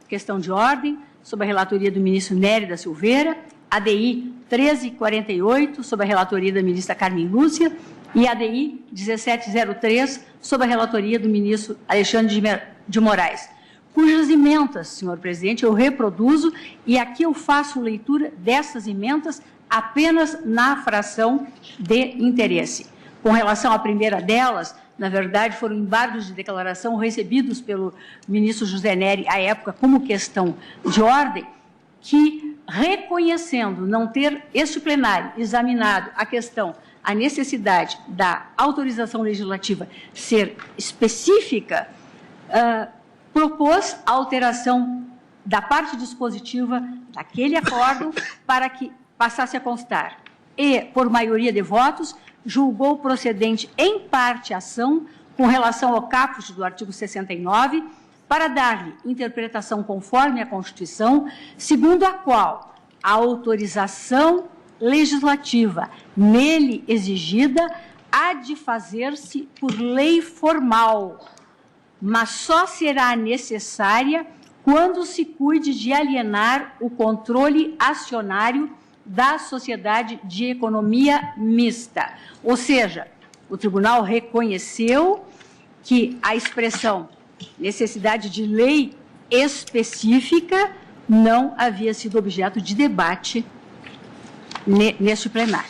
questão de ordem, sob a relatoria do ministro Nery da Silveira, a DI 1348, sob a relatoria da ministra Carmen Lúcia, e a DI 1703, sob a relatoria do ministro Alexandre de Moraes, cujas emendas, senhor presidente, eu reproduzo, e aqui eu faço leitura dessas emendas apenas na fração de interesse. Com relação à primeira delas, na verdade, foram embargos de declaração recebidos pelo ministro José Nery, à época, como questão de ordem, que, reconhecendo não ter este plenário examinado a questão, a necessidade da autorização legislativa ser específica, propôs a alteração da parte dispositiva daquele acórdão para que passasse a constar e, por maioria de votos, julgou procedente em parte a ação com relação ao caput do artigo 69 para dar-lhe interpretação conforme a Constituição, segundo a qual a autorização legislativa nele exigida há de fazer-se por lei formal, mas só será necessária quando se cuide de alienar o controle acionário da sociedade de economia mista. Ou seja, o tribunal reconheceu que a expressão necessidade de lei específica não havia sido objeto de debate neste plenário.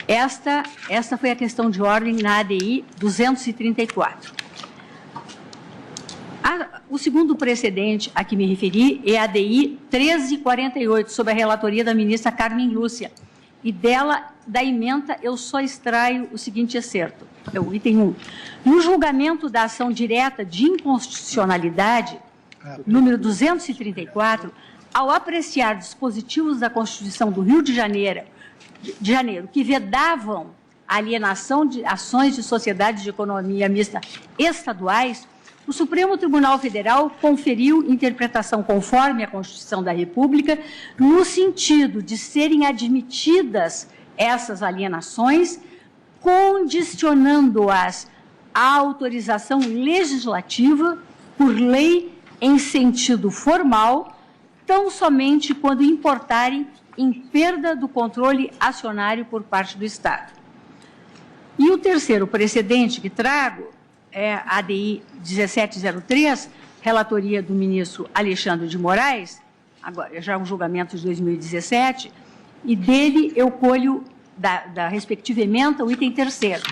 Esta foi a questão de ordem na ADI 234. O segundo precedente a que me referi é a ADI 1348, sob a relatoria da ministra Carmen Lúcia. E dela, da ementa, eu só extraio o seguinte excerto, é o item 1. No julgamento da ação direta de inconstitucionalidade, número 234, ao apreciar dispositivos da Constituição do Rio de Janeiro que vedavam a alienação de ações de sociedades de economia mista estaduais, o Supremo Tribunal Federal conferiu interpretação conforme a Constituição da República, no sentido de serem admitidas essas alienações, condicionando-as à autorização legislativa por lei em sentido formal, tão somente quando importarem em perda do controle acionário por parte do Estado. E o terceiro precedente que trago é a ADI 1703, relatoria do ministro Alexandre de Moraes, agora já um julgamento de 2017, e dele eu colho da respectiva ementa o item terceiro,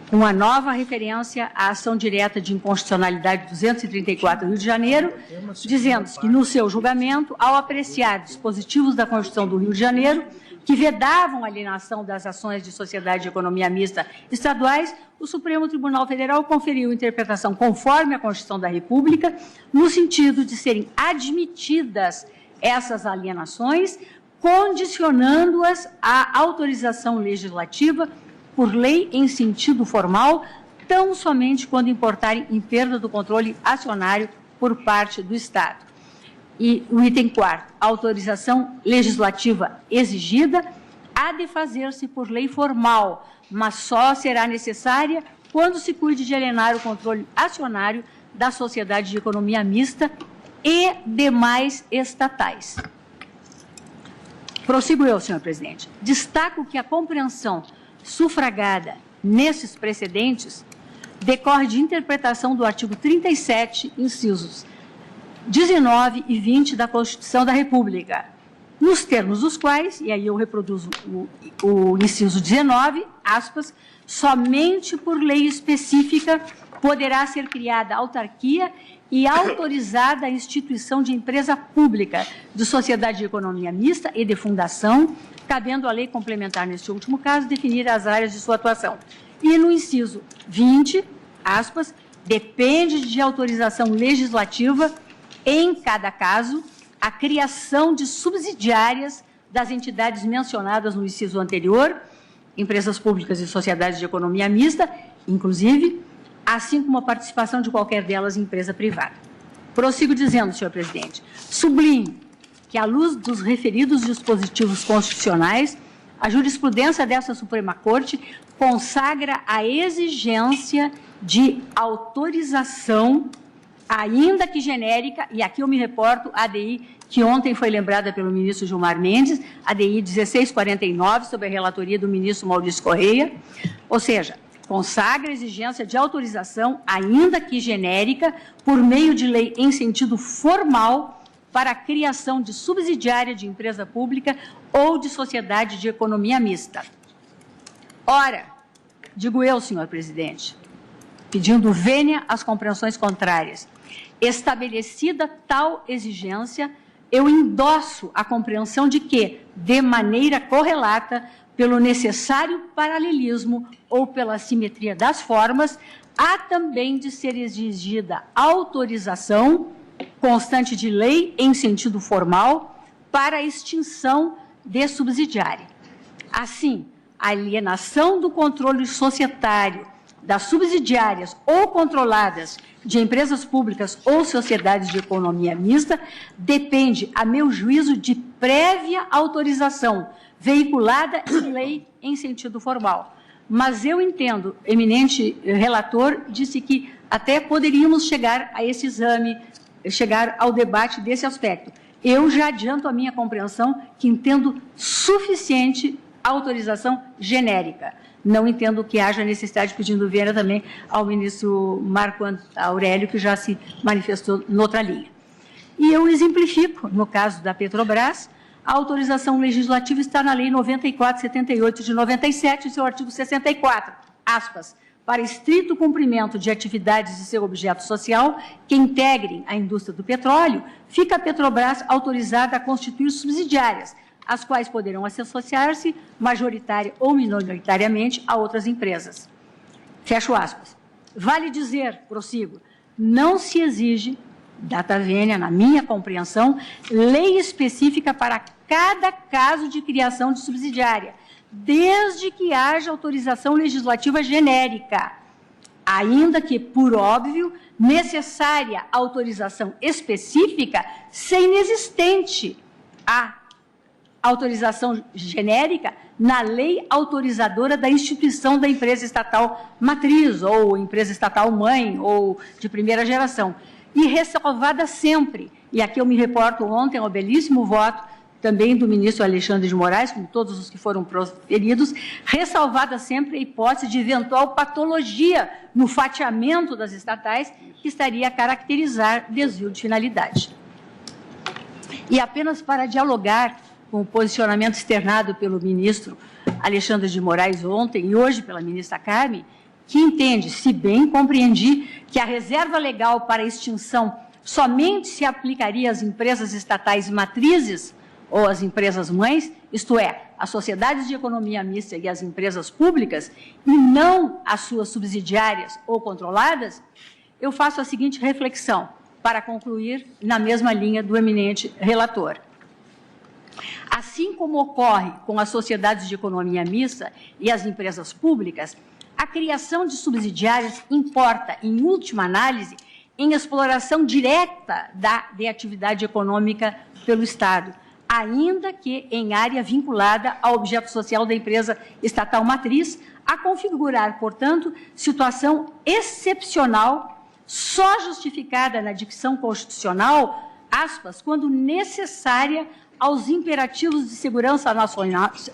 uma nova referência à ação direta de inconstitucionalidade 234 do Rio de Janeiro, dizendo que, no seu julgamento, ao apreciar dispositivos da Constituição do Rio de Janeiro que vedavam a alienação das ações de sociedade de economia mista estaduais, o Supremo Tribunal Federal conferiu interpretação conforme a Constituição da República, no sentido de serem admitidas essas alienações, condicionando-as à autorização legislativa por lei em sentido formal, tão somente quando importarem em perda do controle acionário por parte do Estado. E o item quarto, a autorização legislativa exigida há de fazer-se por lei formal, mas só será necessária quando se cuide de alienar o controle acionário da sociedade de economia mista e demais estatais. Prossigo eu, senhor presidente. Destaco que a compreensão sufragada nesses precedentes decorre de interpretação do artigo 37, incisos 19 e 20 da Constituição da República, nos termos dos quais, e aí eu reproduzo o inciso 19, aspas, somente por lei específica poderá ser criada autarquia e autorizada a instituição de empresa pública, de sociedade de economia mista e de fundação, cabendo à lei complementar, neste último caso, definir as áreas de sua atuação. E no inciso 20, aspas, depende de autorização legislativa, em cada caso, a criação de subsidiárias das entidades mencionadas no inciso anterior, empresas públicas e sociedades de economia mista, inclusive, assim como a participação de qualquer delas em empresa privada. Prossigo dizendo, senhor presidente, sublinho que, à luz dos referidos dispositivos constitucionais, a jurisprudência dessa Suprema Corte consagra a exigência de autorização, ainda que genérica, e aqui eu me reporto à ADI que ontem foi lembrada pelo ministro Gilmar Mendes, ADI 1649, sob a relatoria do ministro Maurício Correia, ou seja, consagra a exigência de autorização, ainda que genérica, por meio de lei em sentido formal, para a criação de subsidiária de empresa pública ou de sociedade de economia mista. Ora, digo eu, senhor presidente, pedindo vênia às compreensões contrárias, estabelecida tal exigência, eu endosso a compreensão de que, de maneira correlata, pelo necessário paralelismo ou pela simetria das formas, há também de ser exigida autorização constante de lei em sentido formal para a extinção de subsidiária. Assim, a alienação do controle societário das subsidiárias ou controladas de empresas públicas ou sociedades de economia mista depende, a meu juízo, de prévia autorização veiculada em lei em sentido formal. Mas eu entendo, eminente relator, disse que até poderíamos chegar a esse exame, chegar ao debate desse aspecto. Eu já adianto a minha compreensão que entendo suficiente a autorização genérica. Não entendo que haja necessidade, pedindo vênia também ao ministro Marco Aurélio, que já se manifestou noutra linha. E eu exemplifico, no caso da Petrobras, a autorização legislativa está na Lei 94/78 de 97, seu artigo 64, aspas, para estrito cumprimento de atividades de seu objeto social que integrem a indústria do petróleo, fica a Petrobras autorizada a constituir subsidiárias, as quais poderão associar-se majoritária ou minoritariamente a outras empresas. Fecho aspas. Vale dizer, prossigo, não se exige data vênia, na minha compreensão, lei específica para cada caso de criação de subsidiária, desde que haja autorização legislativa genérica, ainda que, por óbvio, necessária autorização específica se inexistente a autorização genérica na lei autorizadora da instituição da empresa estatal matriz, ou empresa estatal mãe, ou de primeira geração, e ressalvada sempre, e aqui eu me reporto ontem ao belíssimo voto também do ministro Alexandre de Moraes, como todos os que foram proferidos, ressalvada sempre a hipótese de eventual patologia no fatiamento das estatais, que estaria a caracterizar desvio de finalidade. E apenas para dialogar com o posicionamento externado pelo ministro Alexandre de Moraes ontem e hoje pela ministra Carmen, que entende, se bem compreendi, que a reserva legal para extinção somente se aplicaria às empresas estatais matrizes ou às empresas mães, isto é, às sociedades de economia mista e às empresas públicas, e não às suas subsidiárias ou controladas, eu faço a seguinte reflexão, para concluir na mesma linha do eminente relator. Assim como ocorre com as sociedades de economia mista e as empresas públicas, a criação de subsidiárias importa, em última análise, em exploração direta de atividade econômica pelo Estado, ainda que em área vinculada ao objeto social da empresa estatal matriz, a configurar, portanto, situação excepcional, só justificada na dicção constitucional, aspas, quando necessária aos imperativos de segurança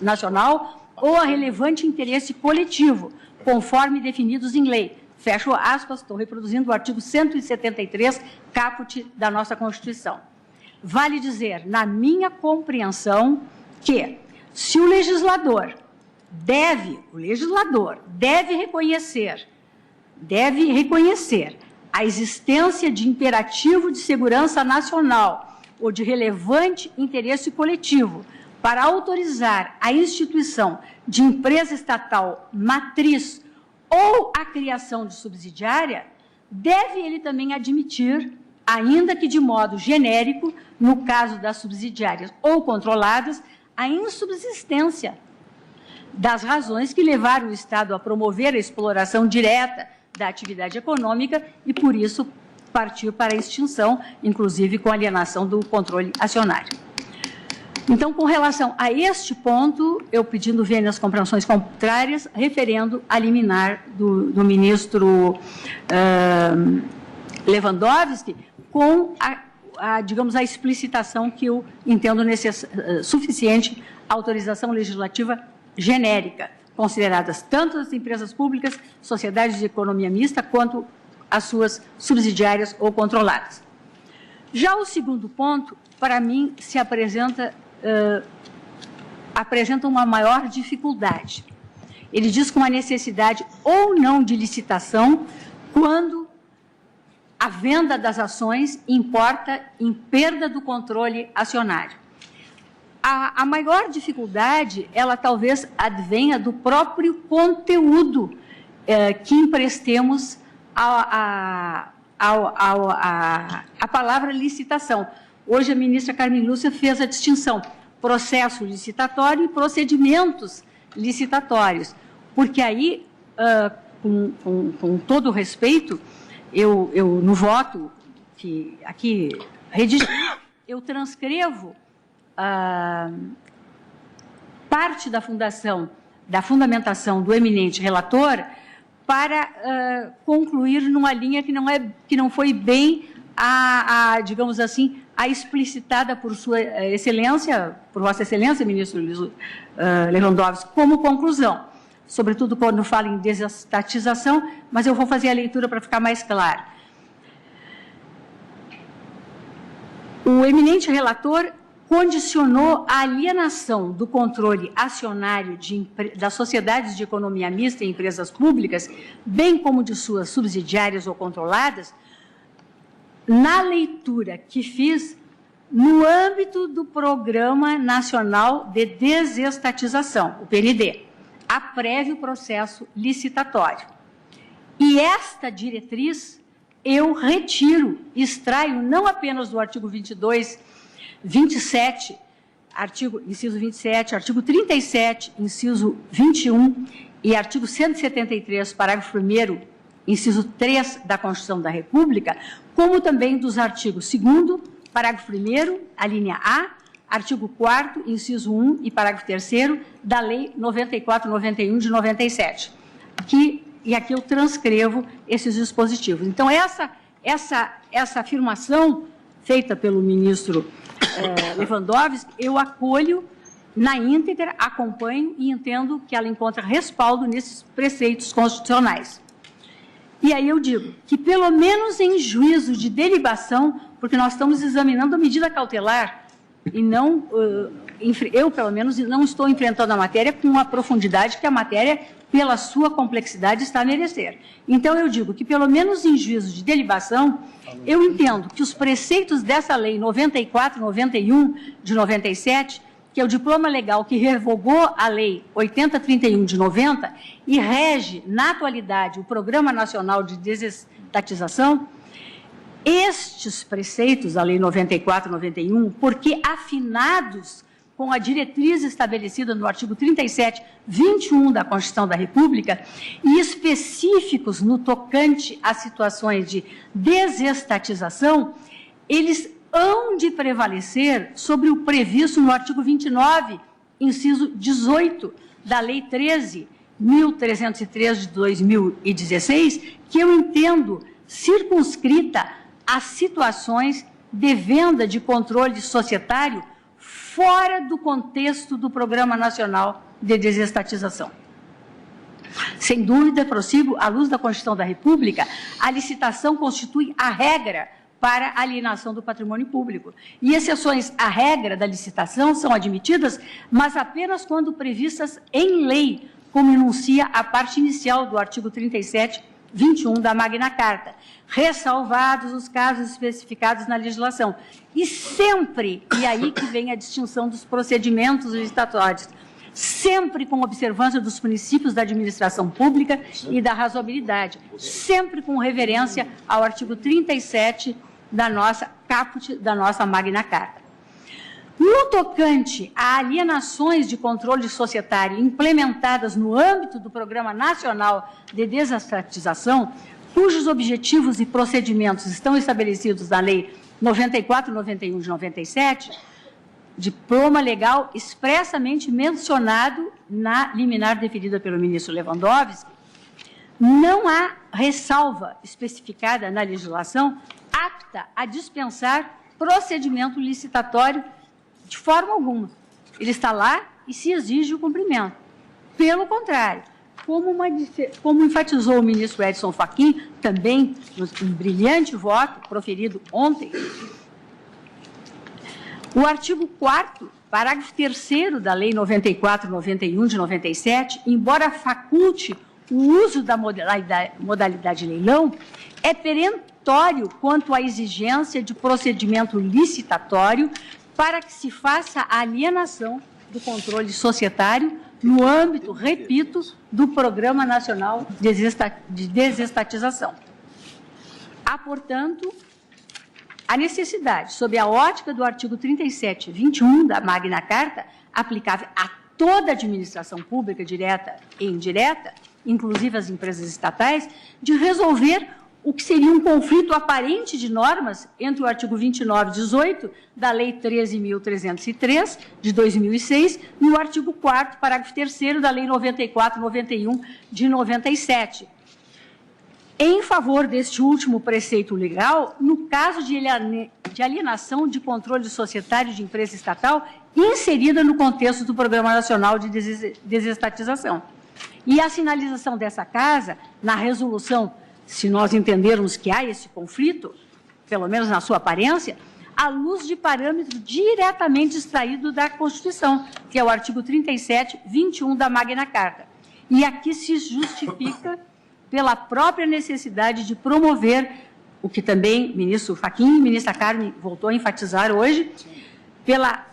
nacional ou a relevante interesse coletivo, conforme definidos em lei. Fecho aspas, estou reproduzindo o artigo 173, caput da nossa Constituição. Vale dizer, na minha compreensão, que se o legislador deve reconhecer a existência de imperativo de segurança nacional ou de relevante interesse coletivo para autorizar a instituição de empresa estatal matriz ou a criação de subsidiária, deve ele também admitir, ainda que de modo genérico, no caso das subsidiárias ou controladas, a insubsistência das razões que levaram o Estado a promover a exploração direta da atividade econômica e, por isso, partiu para a extinção, inclusive com alienação do controle acionário. Então, com relação a este ponto, eu pedindo vênias compreensões contrárias, referendo a liminar do ministro Lewandowski, com digamos, a explicitação que eu entendo suficiente, autorização legislativa genérica, consideradas tanto as empresas públicas, sociedades de economia mista, quanto as suas subsidiárias ou controladas. Já o segundo ponto, para mim, se apresenta uma maior dificuldade. Ele diz com a necessidade ou não de licitação quando a venda das ações importa em perda do controle acionário. A maior dificuldade, ela talvez advenha do próprio conteúdo que emprestemos a palavra licitação. Hoje a ministra Carmen Lúcia fez a distinção processo licitatório e procedimentos licitatórios, porque aí, com todo o respeito, eu no voto que aqui redigi, eu transcrevo parte da fundamentação do eminente relator para concluir numa linha que não foi bem digamos assim, a explicitada por Sua Excelência, por Vossa Excelência, ministro Lewandowski, como conclusão, sobretudo quando fala em desestatização, mas eu vou fazer a leitura para ficar mais claro. O eminente relator condicionou a alienação do controle acionário das sociedades de economia mista e empresas públicas, bem como de suas subsidiárias ou controladas, na leitura que fiz no âmbito do Programa Nacional de Desestatização, o PND, a prévio processo licitatório. E esta diretriz eu retiro, extraio não apenas do artigo 22, 27, inciso 27, artigo 37, inciso 21 e artigo 173, parágrafo 1º, inciso 3 da Constituição da República, como também dos artigos 2º, parágrafo 1º, a linha A, artigo 4º, inciso 1 e parágrafo 3º da Lei 94/91 de 97. E aqui eu transcrevo esses dispositivos. Então, essa afirmação feita pelo ministro Lewandowski, eu acolho na íntegra, acompanho e entendo que ela encontra respaldo nesses preceitos constitucionais. E aí eu digo que, pelo menos em juízo de delibação, porque nós estamos examinando a medida cautelar e não, eu, pelo menos, não estou enfrentando a matéria com a profundidade que a matéria, pela sua complexidade, está a merecer. Então, eu digo que, pelo menos em juízo de delibação, eu entendo que os preceitos dessa Lei 94/91 de 97, que é o diploma legal que revogou a Lei 8031 de 90 e rege, na atualidade, o Programa Nacional de Desestatização, estes preceitos da Lei 94/91, porque afinados com a diretriz estabelecida no artigo 37, 21 da Constituição da República e específicos no tocante a situações de desestatização, eles hão de prevalecer sobre o previsto no artigo 29, inciso 18 da Lei 13.303 de 2016, que eu entendo circunscrita às situações de venda de controle societário fora do contexto do Programa Nacional de Desestatização. Sem dúvida, prossigo, à luz da Constituição da República, a licitação constitui a regra para a alienação do patrimônio público. E exceções à regra da licitação são admitidas, mas apenas quando previstas em lei, como enuncia a parte inicial do artigo 37, 21 da Magna Carta, ressalvados os casos especificados na legislação. E sempre, e aí que vem a distinção dos procedimentos licitatórios, sempre com observância dos princípios da administração pública e da razoabilidade, sempre com reverência ao artigo 37 da nossa caput, da nossa Magna Carta. No tocante a alienações de controle societário implementadas no âmbito do Programa Nacional de Desestatização, cujos objetivos e procedimentos estão estabelecidos na Lei 94/91 de 97, diploma legal expressamente mencionado na liminar deferida pelo ministro Lewandowski, não há ressalva especificada na legislação apta a dispensar procedimento licitatório de forma alguma. Ele está lá e se exige o cumprimento. Pelo contrário, como enfatizou o ministro Edson Fachin, também no brilhante voto proferido ontem, o artigo 4º, parágrafo 3º da Lei 94/91 de 97, embora faculte o uso da modalidade leilão, é perentório quanto à exigência de procedimento licitatório para que se faça a alienação do controle societário no âmbito, repito, do Programa Nacional de Desestatização. Há, portanto, a necessidade, sob a ótica do artigo 37, 21 da Magna Carta, aplicável a toda a administração pública, direta e indireta, inclusive as empresas estatais, de resolver o que seria um conflito aparente de normas entre o artigo 29/18 da Lei 13.303, de 2006, e o artigo 4º, parágrafo 3º da Lei 94/91 de 97. Em favor deste último preceito legal, no caso de alienação de controle societário de empresa estatal inserida no contexto do Programa Nacional de Desestatização. E a sinalização dessa Casa, na resolução, se nós entendermos que há esse conflito, pelo menos na sua aparência, à luz de parâmetro diretamente extraído da Constituição, que é o artigo 37, 21 da Magna Carta. E aqui se justifica pela própria necessidade de promover, o que também o ministro Fachin e a ministra Carmen voltou a enfatizar hoje, pela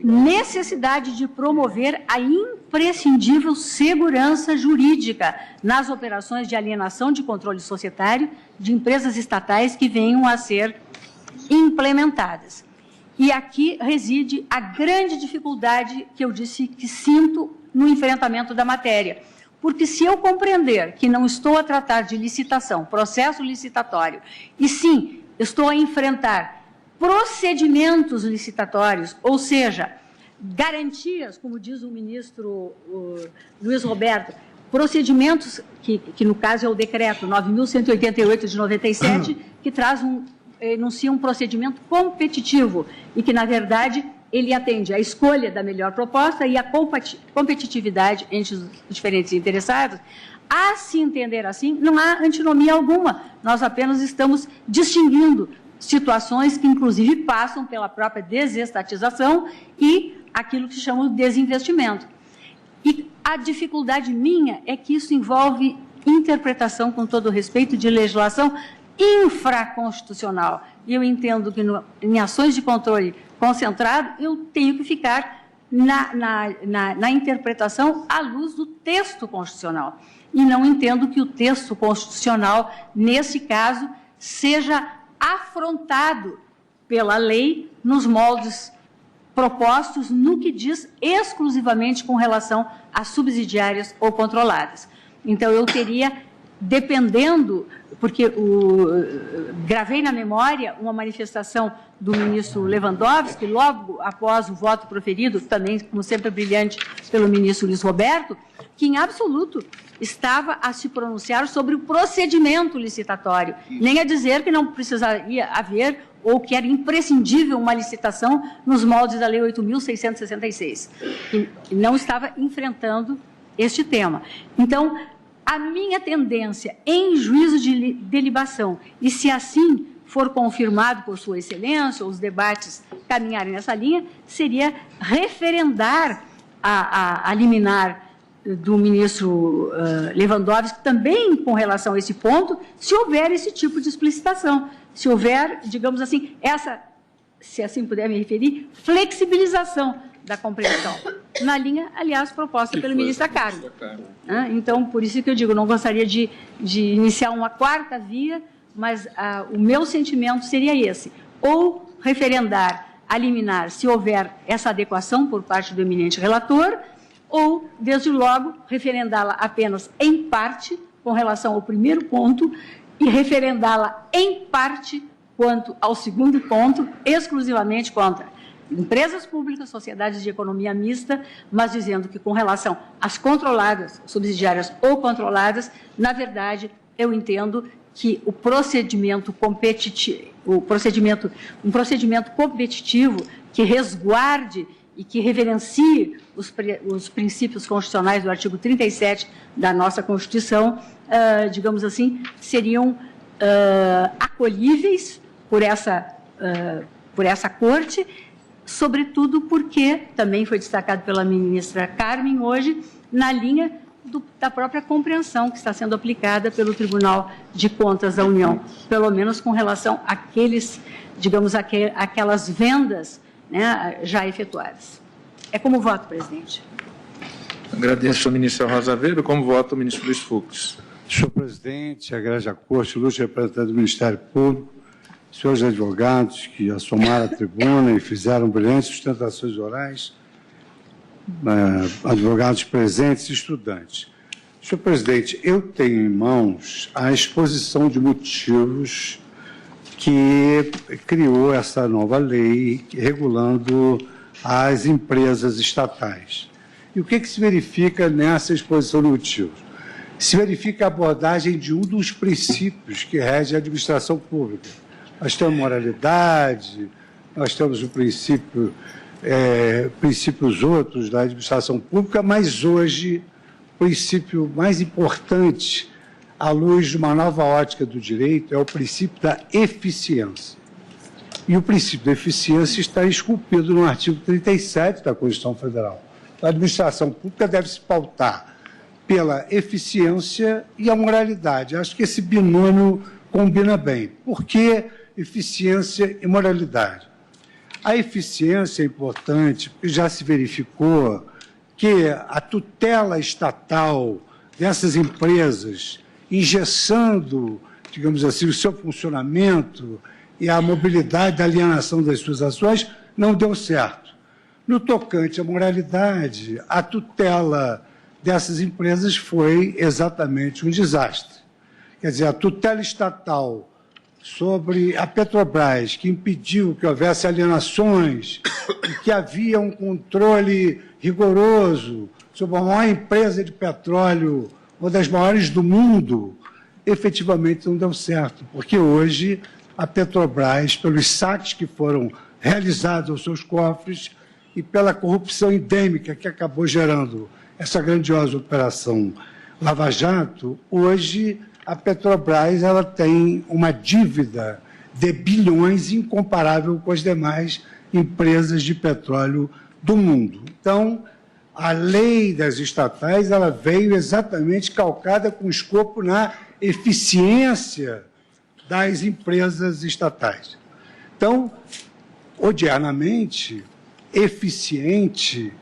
necessidade de promover a imprescindível segurança jurídica nas operações de alienação de controle societário de empresas estatais que venham a ser implementadas. E aqui reside a grande dificuldade que eu disse que sinto no enfrentamento da matéria. Porque se eu compreender que não estou a tratar de licitação, processo licitatório, e sim estou a enfrentar procedimentos licitatórios, ou seja, garantias, como diz o ministro Luiz Roberto, procedimentos, que no caso é o decreto 9.188 de 97, que enuncia um procedimento competitivo e que, na verdade, ele atende à escolha da melhor proposta e à competitividade entre os diferentes interessados. A se entender assim, não há antinomia alguma. Nós apenas estamos distinguindo situações que, inclusive, passam pela própria desestatização e aquilo que se chama de desinvestimento. E a dificuldade minha é que isso envolve interpretação, com todo respeito, de legislação infraconstitucional. E eu entendo que em ações de controle concentrado, eu tenho que ficar na interpretação à luz do texto constitucional. E não entendo que o texto constitucional, nesse caso, seja afrontado pela lei nos moldes propostos no que diz exclusivamente com relação a subsidiárias ou controladas. Então, eu teria, dependendo, porque gravei na memória uma manifestação do ministro Lewandowski, logo após o voto proferido, também, como sempre, brilhante, pelo ministro Luiz Roberto, que, em absoluto, estava a se pronunciar sobre o procedimento licitatório, nem a dizer que não precisaria haver ou que era imprescindível uma licitação nos moldes da Lei 8.666, e não estava enfrentando este tema. Então, a minha tendência em juízo de delibação, e se assim for confirmado por Sua Excelência, ou os debates caminharem nessa linha, seria referendar a liminar do ministro Lewandowski, também com relação a esse ponto, se houver esse tipo de explicitação, se houver, digamos assim, se assim puder me referir, flexibilização da compreensão, na linha, aliás, proposta pelo ministro da Carmen. Então, por isso que eu digo, não gostaria de iniciar uma quarta via, mas o meu sentimento seria esse, ou referendar a liminar, se houver essa adequação por parte do eminente relator, ou, desde logo, referendá-la apenas em parte, com relação ao primeiro ponto, e referendá-la em parte, quanto ao segundo ponto, exclusivamente contra empresas públicas, sociedades de economia mista, mas dizendo que, com relação às controladas, subsidiárias ou controladas, na verdade, eu entendo que um procedimento competitivo que resguarde e que reverencie os princípios constitucionais do artigo 37 da nossa Constituição, digamos assim, seriam acolhíveis por essa Corte, sobretudo porque, também foi destacado pela ministra Carmen hoje, na linha da própria compreensão que está sendo aplicada pelo Tribunal de Contas da União, pelo menos com relação àqueles, digamos, aquelas vendas, né, já efetuadas. É como voto, presidente. Agradeço ao ministro Rosa Weber. Como voto o ministro Luiz Fux. Senhor presidente, Egrégia Corte, ilustre representante do Ministério Público, senhores advogados que assomaram a tribuna e fizeram brilhantes sustentações orais, advogados presentes e estudantes. Senhor presidente, eu tenho em mãos a exposição de motivos que criou essa nova lei regulando as empresas estatais. E o que se verifica nessa exposição de motivos? Se verifica a abordagem de um dos princípios que rege a administração pública. Nós temos moralidade, nós temos o princípios outros da administração pública, mas hoje o princípio mais importante, à luz de uma nova ótica do direito, é o princípio da eficiência. E o princípio da eficiência está esculpido no artigo 37 da Constituição Federal. A administração pública deve se pautar pela eficiência e a moralidade. Acho que esse binômio combina bem. Por que eficiência e moralidade? A eficiência é importante, porque já se verificou que a tutela estatal dessas empresas, engessando, digamos assim, o seu funcionamento e a mobilidade da alienação das suas ações, não deu certo. No tocante à moralidade, a tutela dessas empresas foi exatamente um desastre. Quer dizer, a tutela estatal sobre a Petrobras, que impediu que houvesse alienações e que havia um controle rigoroso sobre a maior empresa de petróleo, uma das maiores do mundo, efetivamente não deu certo, porque hoje a Petrobras, pelos saques que foram realizados aos seus cofres e pela corrupção endêmica que acabou gerando essa grandiosa operação Lava Jato, hoje a Petrobras ela tem uma dívida de bilhões incomparável com as demais empresas de petróleo do mundo. Então, a lei das estatais ela veio exatamente calcada com escopo na eficiência das empresas estatais. Então, odiernamente, eficiente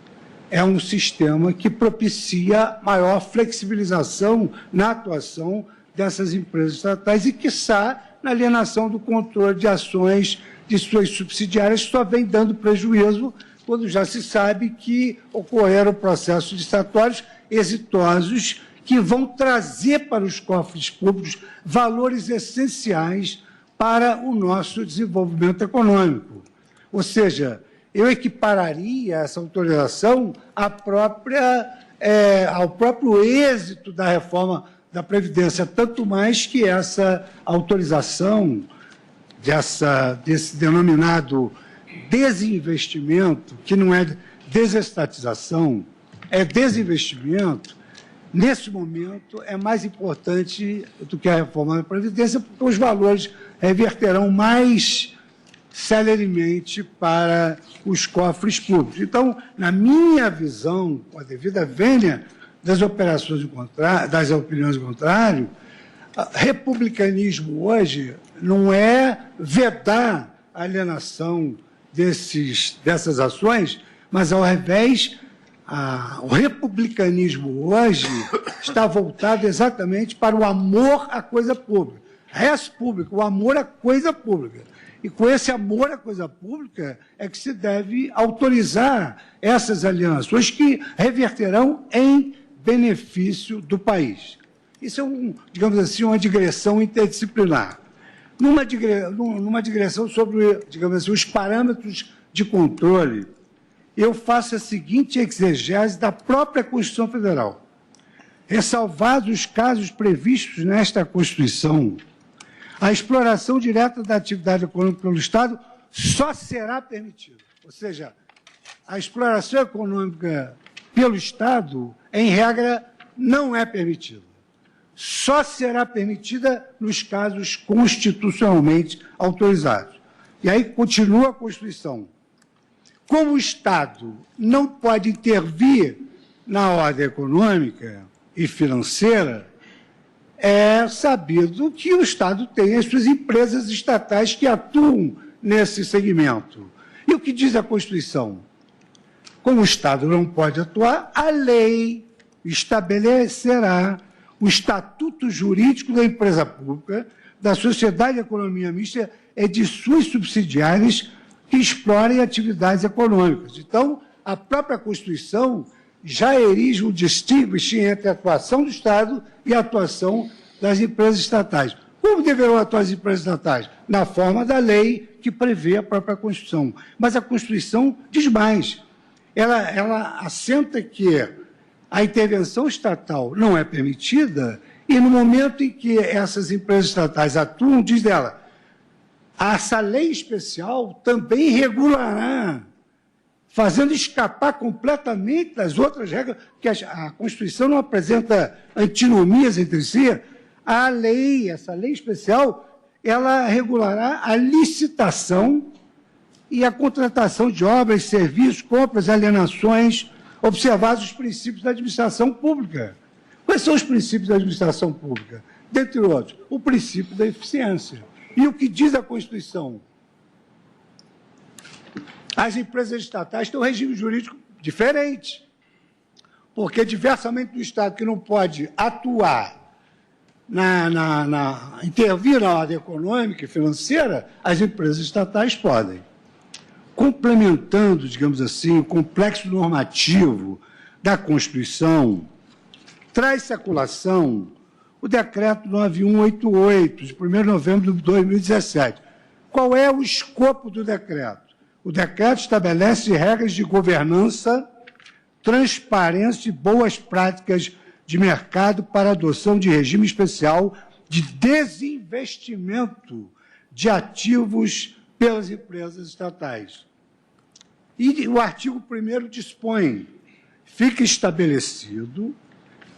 é um sistema que propicia maior flexibilização na atuação dessas empresas estatais e, quiçá, na alienação do controle de ações de suas subsidiárias, só vem dando prejuízo quando já se sabe que ocorreram processos licitatórios exitosos que vão trazer para os cofres públicos valores essenciais para o nosso desenvolvimento econômico. Ou seja, eu equipararia essa autorização ao próprio êxito da reforma da Previdência, tanto mais que essa autorização desse denominado desinvestimento, que não é desestatização, é desinvestimento, nesse momento é mais importante do que a reforma da Previdência, porque os valores reverterão mais celeremente para os cofres públicos. Então, na minha visão, com a devida vênia das opiniões ao contrário, republicanismo hoje não é vedar a alienação dessas ações, mas, ao revés, o republicanismo hoje está voltado exatamente para o amor à coisa pública. Res pública, o amor à coisa pública. E com esse amor à coisa pública é que se deve autorizar essas alienações que reverterão em benefício do país. Isso é, digamos assim, uma digressão interdisciplinar. Numa digressão sobre, digamos assim, os parâmetros de controle, eu faço a seguinte exegese da própria Constituição Federal. Ressalvados os casos previstos nesta Constituição, a exploração direta da atividade econômica pelo Estado só será permitida. Ou seja, a exploração econômica pelo Estado, em regra, não é permitida. Só será permitida nos casos constitucionalmente autorizados. E aí continua a Constituição. Como o Estado não pode intervir na ordem econômica e financeira, é sabido que o Estado tem as suas empresas estatais que atuam nesse segmento. E o que diz a Constituição? Como o Estado não pode atuar, a lei estabelecerá o estatuto jurídico da empresa pública, da sociedade de economia mista e de suas subsidiárias que explorem atividades econômicas. Então, a própria Constituição já erige um distinguish entre a atuação do Estado e a atuação das empresas estatais. Como deverão atuar as empresas estatais? Na forma da lei que prevê a própria Constituição. Mas a Constituição diz mais. Ela assenta que a intervenção estatal não é permitida e, no momento em que essas empresas estatais atuam, diz dela, essa lei especial também regulará, fazendo escapar completamente das outras regras, porque a Constituição não apresenta antinomias entre si. Essa lei especial, ela regulará a licitação e a contratação de obras, serviços, compras, alienações, observados os princípios da administração pública. Quais são os princípios da administração pública? Dentre outros, o princípio da eficiência. E o que diz a Constituição? As empresas estatais têm um regime jurídico diferente, porque, diversamente do Estado, que não pode atuar, intervir na ordem econômica e financeira, as empresas estatais podem. Complementando, digamos assim, o complexo normativo da Constituição, traz-se à colação o Decreto 9188, de 1º de novembro de 2017. Qual é o escopo do decreto? O decreto estabelece regras de governança, transparência e boas práticas de mercado para adoção de regime especial de desinvestimento de ativos pelas empresas estatais. E o artigo 1º dispõe: fica estabelecido,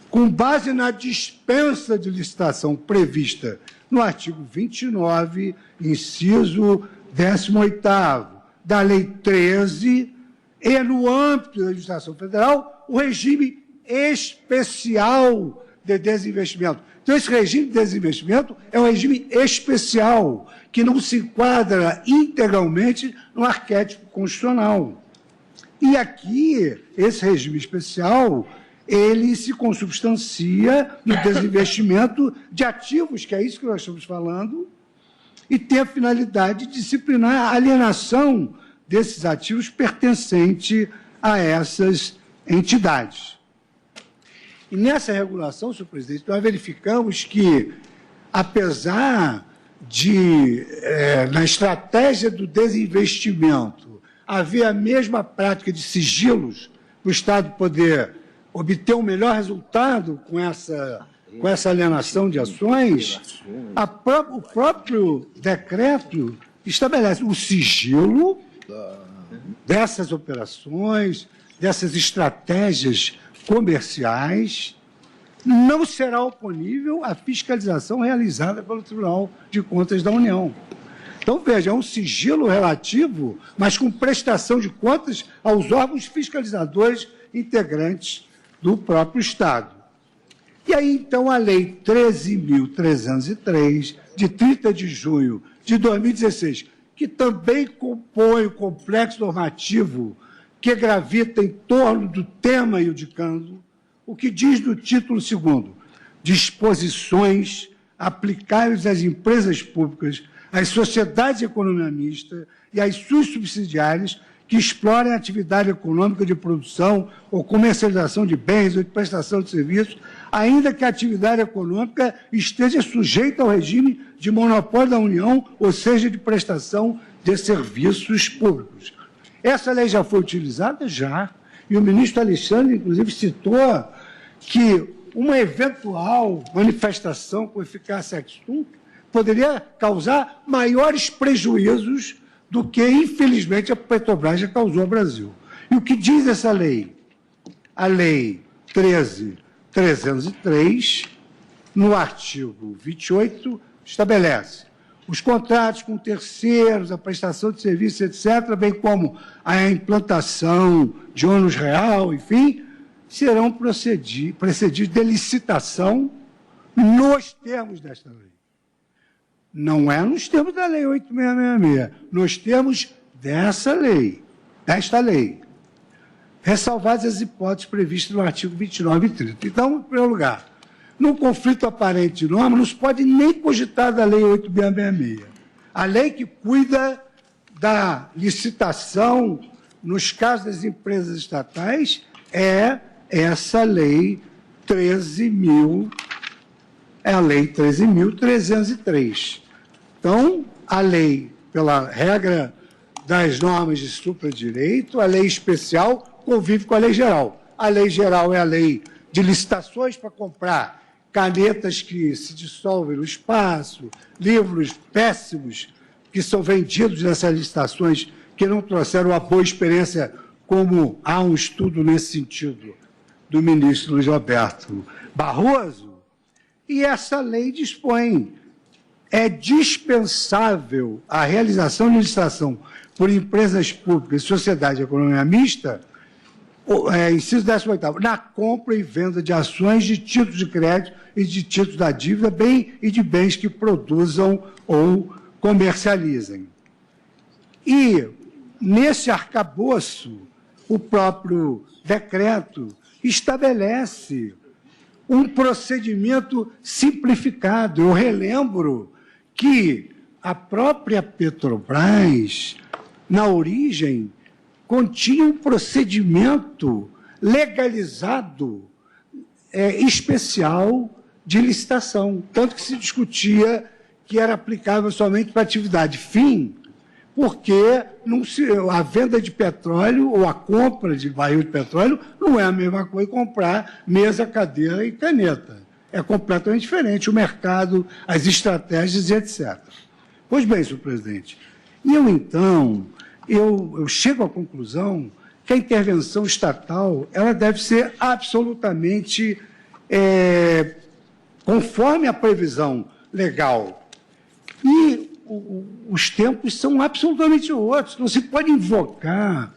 com base na dispensa de licitação prevista no artigo 29, inciso 18º da Lei 13, e no âmbito da legislação federal, o regime especial de desinvestimento. Então, esse regime de desinvestimento é um regime especial, que não se enquadra integralmente no arquétipo constitucional. E aqui, esse regime especial, ele se consubstancia no desinvestimento de ativos, que é isso que nós estamos falando, e tem a finalidade de disciplinar a alienação desses ativos pertencente a essas entidades. E nessa regulação, senhor presidente, nós verificamos que, apesar de, na estratégia do desinvestimento, haver a mesma prática de sigilos, para o Estado poder obter um melhor resultado com essa alienação de ações, o próprio decreto estabelece o sigilo dessas operações, dessas estratégias comerciais, não será oponível à fiscalização realizada pelo Tribunal de Contas da União. Então, veja, é um sigilo relativo, mas com prestação de contas aos órgãos fiscalizadores integrantes do próprio Estado. E aí, então, a Lei 13.303, de 30 de junho de 2016, que também compõe o complexo normativo que gravita em torno do tema iudicando, o que diz no título 2º, disposições aplicáveis às empresas públicas, às sociedades de economia mista e às suas subsidiárias que explorem a atividade econômica de produção ou comercialização de bens ou de prestação de serviços, ainda que a atividade econômica esteja sujeita ao regime de monopólio da União, ou seja, de prestação de serviços públicos. Essa lei já foi utilizada? Já. E o ministro Alexandre, inclusive, citou que uma eventual manifestação com eficácia ex-tunc poderia causar maiores prejuízos do que, infelizmente, a Petrobras já causou ao Brasil. E o que diz essa lei? A Lei 13.303, no artigo 28, estabelece os contratos com terceiros, a prestação de serviços, etc., bem como a implantação de ônus real, enfim, serão precedidos de licitação nos termos desta lei. Não é nos termos da Lei 8.666, nos termos desta lei, ressalvadas as hipóteses previstas no artigo 29 e 30. Então, em primeiro lugar, num conflito aparente de norma, não se pode nem cogitar da Lei 8.666. A lei que cuida da licitação nos casos das empresas estatais é essa Lei 13.000, é a Lei 13.303. Então, a lei, pela regra das normas de supradireito, a lei especial convive com a lei geral. A lei geral é a lei de licitações para comprar canetas que se dissolvem no espaço, livros péssimos que são vendidos nessas licitações que não trouxeram uma boa experiência, como há um estudo nesse sentido do ministro Luiz Roberto Barroso. E essa lei dispõe, é dispensável a realização de licitação por empresas públicas e sociedade de economia mista, inciso 18º, na compra e venda de ações, de títulos de crédito e de títulos da dívida, bem e de bens que produzam ou comercializem. E nesse arcabouço, o próprio decreto estabelece um procedimento simplificado. Eu relembro que a própria Petrobras, na origem, continha um procedimento legalizado especial de licitação, tanto que se discutia que era aplicável somente para atividade fim, porque a venda de petróleo ou a compra de barril de petróleo não é a mesma coisa que comprar mesa, cadeira e caneta. É completamente diferente o mercado, as estratégias e etc. Pois bem, senhor presidente, eu chego à conclusão que a intervenção estatal ela deve ser absolutamente conforme a previsão legal. E os tempos são absolutamente outros. Não se pode invocar,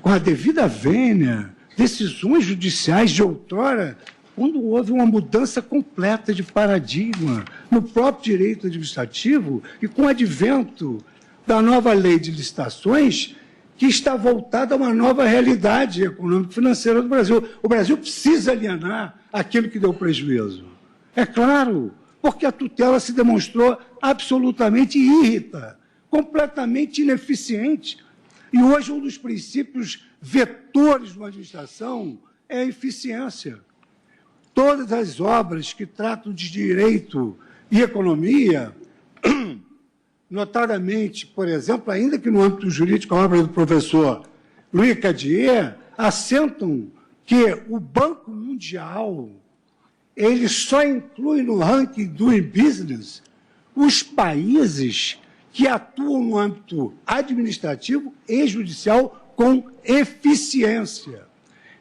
com a devida vênia, decisões judiciais de outrora, quando houve uma mudança completa de paradigma no próprio direito administrativo e com o advento da nova lei de licitações, que está voltada a uma nova realidade econômico-financeira do Brasil. O Brasil precisa alienar aquilo que deu prejuízo. É claro, porque a tutela se demonstrou absolutamente irrita, completamente ineficiente. E hoje um dos princípios vetores de uma administração é a eficiência. Todas as obras que tratam de direito e economia, notadamente, por exemplo, ainda que no âmbito jurídico, a obra do professor Louis Cadier, assentam que o Banco Mundial ele só inclui no ranking Doing Business os países que atuam no âmbito administrativo e judicial com eficiência.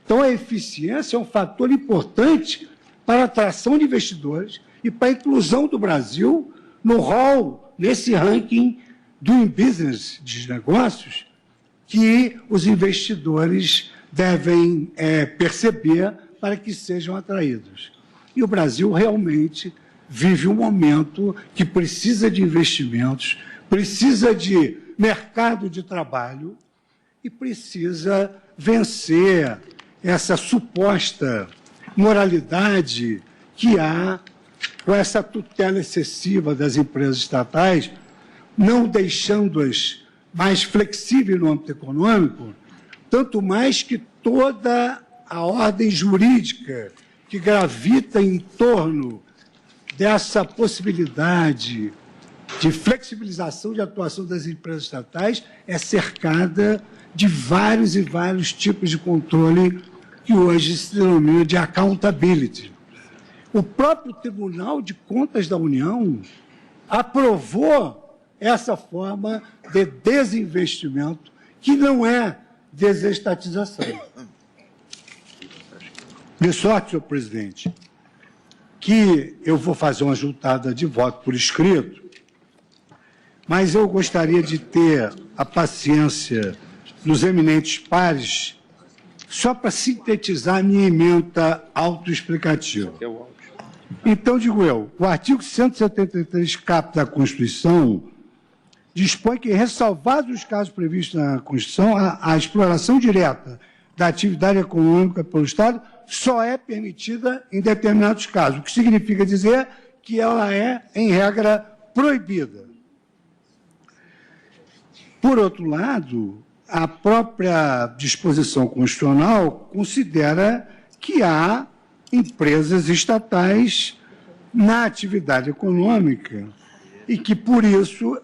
Então, a eficiência é um fator importante para a atração de investidores e para a inclusão do Brasil no rol, nesse ranking Doing Business de negócios, que os investidores devem perceber para que sejam atraídos. E o Brasil realmente vive um momento que precisa de investimentos, precisa de mercado de trabalho e precisa vencer essa suposta moralidade que há com essa tutela excessiva das empresas estatais, não deixando-as mais flexíveis no âmbito econômico, tanto mais que toda a ordem jurídica que gravita em torno dessa possibilidade de flexibilização de atuação das empresas estatais é cercada de vários e vários tipos de controle que hoje se denomina de accountability. O próprio Tribunal de Contas da União aprovou essa forma de desinvestimento, que não é desestatização. De sorte, senhor presidente, que eu vou fazer uma juntada de voto por escrito, mas eu gostaria de ter a paciência dos eminentes pares só para sintetizar a minha emenda autoexplicativa. Então, digo eu, o artigo 173, caput da Constituição, dispõe que, ressalvados os casos previstos na Constituição, a exploração direta da atividade econômica pelo Estado só é permitida em determinados casos, o que significa dizer que ela é, em regra, proibida. Por outro lado, a própria disposição constitucional considera que há empresas estatais na atividade econômica e que, por isso,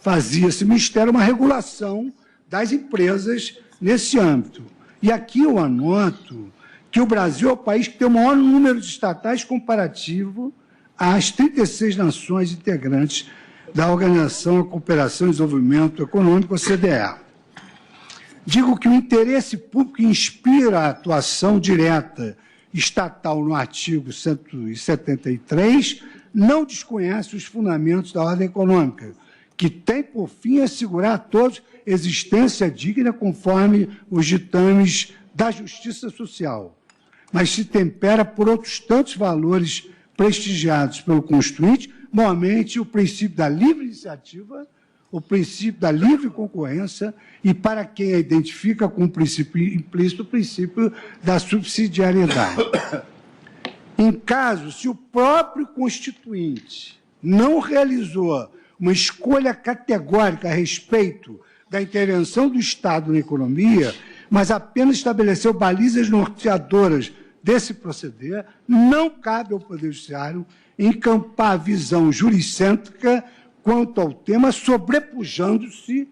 fazia-se mistério uma regulação das empresas nesse âmbito. E aqui eu anoto que o Brasil é o país que tem o maior número de estatais comparativo às 36 nações integrantes da Organização de Cooperação e Desenvolvimento Econômico, OCDE. Digo que o interesse público inspira a atuação direta estatal no artigo 173 não desconhece os fundamentos da ordem econômica, que tem por fim assegurar a todos existência digna conforme os ditames da justiça social, mas se tempera por outros tantos valores prestigiados pelo Constituinte, normalmente o princípio da livre iniciativa, o princípio da livre concorrência e para quem a identifica com o princípio implícito, o princípio da subsidiariedade. Em caso, se o próprio Constituinte não realizou uma escolha categórica a respeito da intervenção do Estado na economia, mas apenas estabeleceu balizas norteadoras desse proceder, não cabe ao Poder Judiciário encampar a visão juricêntrica quanto ao tema, sobrepujando-se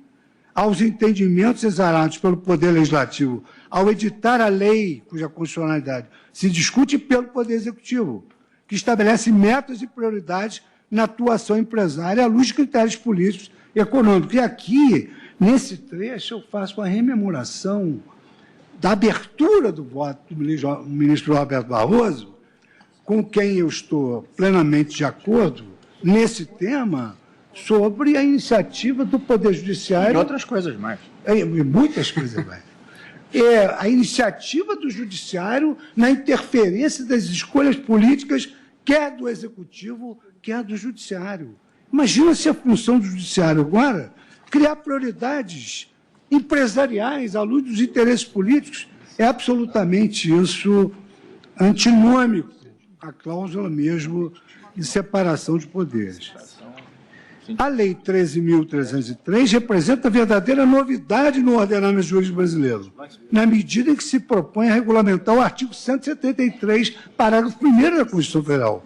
aos entendimentos exarados pelo Poder Legislativo ao editar a lei cuja constitucionalidade se discute pelo Poder Executivo, que estabelece metas e prioridades na atuação empresária à luz de critérios políticos e econômicos. E aqui, nesse trecho, eu faço uma rememoração da abertura do voto do ministro Roberto Barroso, com quem eu estou plenamente de acordo nesse tema, sobre a iniciativa do Poder Judiciário... E outras coisas mais. Muitas coisas mais. A iniciativa do Judiciário na interferência das escolhas políticas, quer do Executivo, quer do Judiciário. Imagina se a função do Judiciário agora criar prioridades empresariais à luz dos interesses políticos. É absolutamente isso antinômico à cláusula mesmo de separação de poderes. A Lei 13.303 representa verdadeira novidade no ordenamento jurídico brasileiro, na medida em que se propõe a regulamentar o artigo 173, parágrafo 1º da Constituição Federal,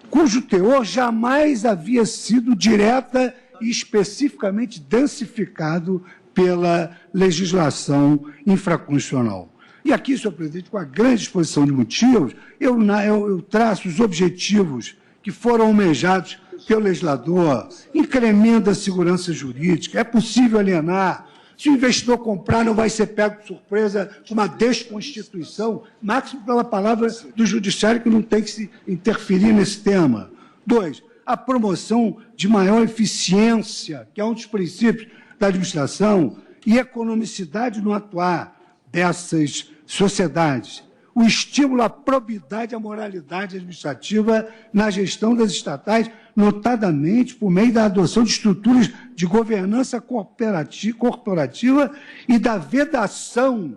cujo teor jamais havia sido direta e especificamente densificado pela legislação infraconstitucional. E aqui, senhor presidente, com a grande exposição de motivos, eu traço os objetivos que foram almejados pelo legislador, incrementa a segurança jurídica, é possível alienar, se o investidor comprar não vai ser pego de surpresa com uma desconstituição, máximo pela palavra do judiciário que não tem que se interferir nesse tema. 2, a promoção de maior eficiência, que é um dos princípios da administração, e economicidade no atuar dessas sociedades. O estímulo à probidade e à moralidade administrativa na gestão das estatais, notadamente por meio da adoção de estruturas de governança corporativa e da vedação,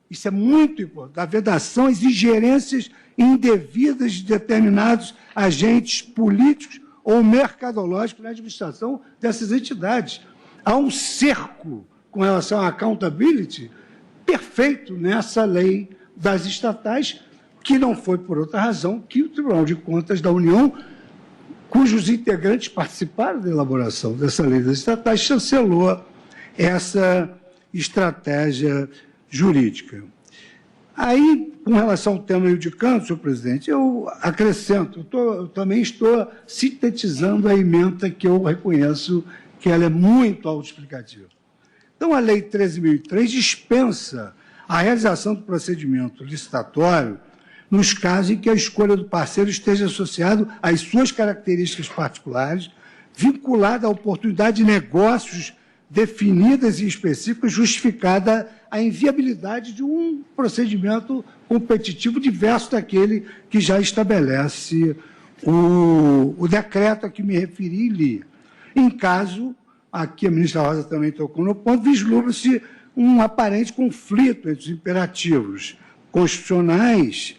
isso é muito importante, da vedação às ingerências indevidas de determinados agentes políticos ou mercadológicos na administração dessas entidades. Há um cerco com relação à accountability perfeito nessa lei das estatais, que não foi por outra razão que o Tribunal de Contas da União, cujos integrantes participaram da elaboração dessa lei das estatais, chancelou essa estratégia jurídica. Aí, com relação ao tema iudicando, senhor presidente, eu acrescento, eu também estou sintetizando a ementa que eu reconheço que ela é muito autoexplicativa. Então, a Lei 13.003 dispensa a realização do procedimento licitatório nos casos em que a escolha do parceiro esteja associado às suas características particulares, vinculada à oportunidade de negócios definidas e específicas, justificada a inviabilidade de um procedimento competitivo diverso daquele que já estabelece o decreto a que me referi e li. Em caso, aqui a ministra Rosa também tocou no ponto, vislumbra-se um aparente conflito entre os imperativos constitucionais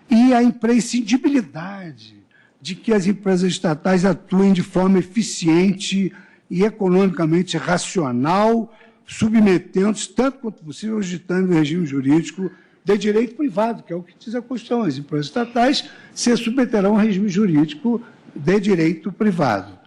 e a imprescindibilidade de que as empresas estatais atuem de forma eficiente e economicamente racional, submetendo-se, tanto quanto possível, aos ditames do regime jurídico de direito privado, que é o que diz a Constituição. As empresas estatais se submeterão ao regime jurídico de direito privado.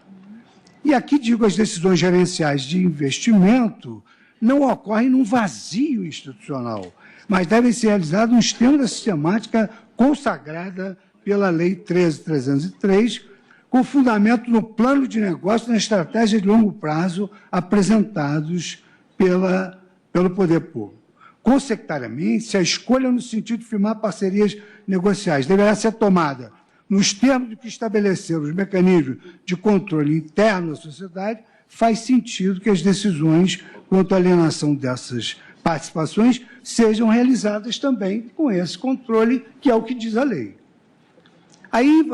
E aqui digo, as decisões gerenciais de investimento não ocorrem num vazio institucional, mas devem ser realizadas no sistema da sistemática consagrada pela Lei 13.303, com fundamento no plano de negócio e na estratégia de longo prazo apresentados pelo poder público. Consecutariamente, a escolha no sentido de firmar parcerias negociais deverá ser tomada nos termos de que estabeleceram os mecanismos de controle interno da sociedade, faz sentido que as decisões quanto à alienação dessas participações sejam realizadas também com esse controle, que é o que diz a lei. Aí,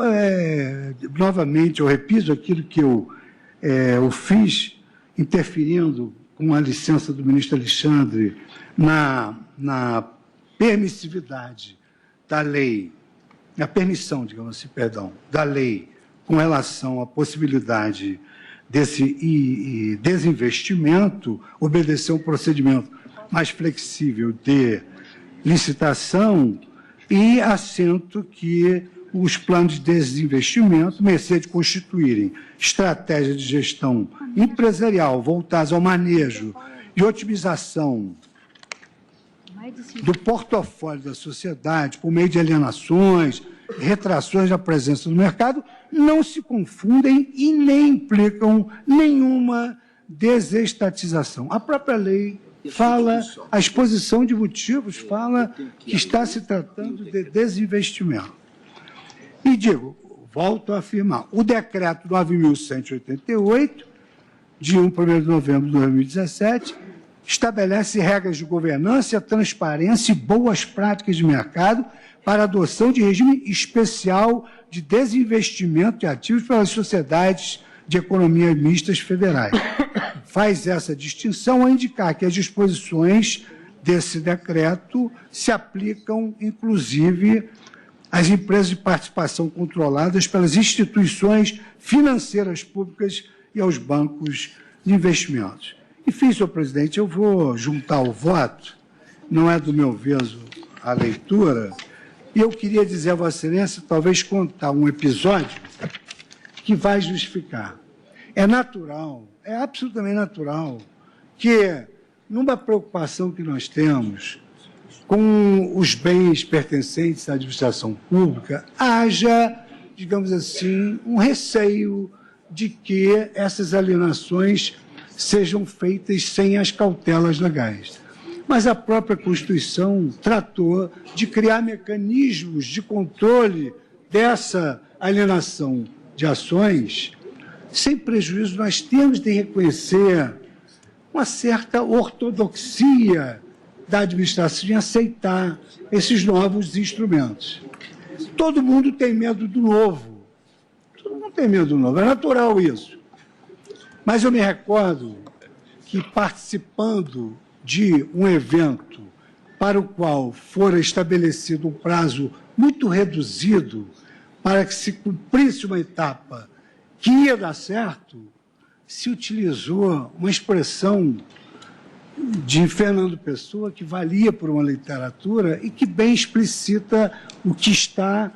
novamente, eu repito aquilo que eu fiz interferindo, com a licença do ministro Alexandre, na permissividade da lei, na permissão, digamos assim, perdão, da lei com relação à possibilidade desse desinvestimento, obedecer um procedimento mais flexível de licitação e assento que os planos de desinvestimento, mercê de constituírem estratégia de gestão empresarial voltadas ao manejo e otimização do portfólio da sociedade, por meio de alienações, retrações da presença no mercado, não se confundem e nem implicam nenhuma desestatização. A própria lei fala, a exposição de motivos fala que está se tratando de desinvestimento. E digo, volto a afirmar, o decreto 9.188, de 1º de novembro de 2017, estabelece regras de governança, transparência e boas práticas de mercado para a adoção de regime especial de desinvestimento de ativos pelas sociedades de economia mistas federais. Faz essa distinção a indicar que as disposições desse decreto se aplicam, inclusive, às empresas de participação controladas pelas instituições financeiras públicas e aos bancos de investimentos. Enfim, senhor presidente, eu vou juntar o voto, não é do meu veso a leitura, e eu queria dizer a Vossa Excelência, talvez contar um episódio que vai justificar. É natural, é absolutamente natural, que numa preocupação que nós temos com os bens pertencentes à administração pública, haja, digamos assim, um receio de que essas alienações sejam feitas sem as cautelas legais. Mas a própria Constituição tratou de criar mecanismos de controle dessa alienação de ações. Sem prejuízo, nós temos de reconhecer uma certa ortodoxia da administração em aceitar esses novos instrumentos. Todo mundo tem medo do novo. Todo mundo tem medo do novo. É natural isso. Mas eu me recordo que, participando de um evento para o qual fora estabelecido um prazo muito reduzido para que se cumprisse uma etapa que ia dar certo, se utilizou uma expressão de Fernando Pessoa que valia por uma literatura e que bem explicita o que está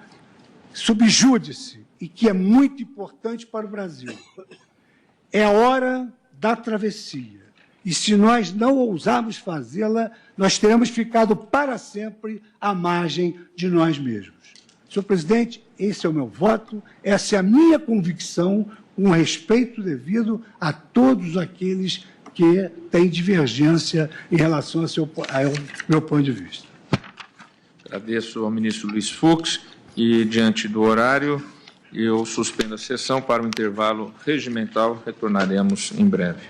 sob júdice e que é muito importante para o Brasil. É a hora da travessia. E se nós não ousarmos fazê-la, nós teremos ficado para sempre à margem de nós mesmos. Senhor presidente, esse é o meu voto, essa é a minha convicção, com respeito devido a todos aqueles que têm divergência em relação ao meu ponto de vista. Agradeço ao ministro Luiz Fux e, diante do horário, eu suspendo a sessão para o intervalo regimental. Retornaremos em breve.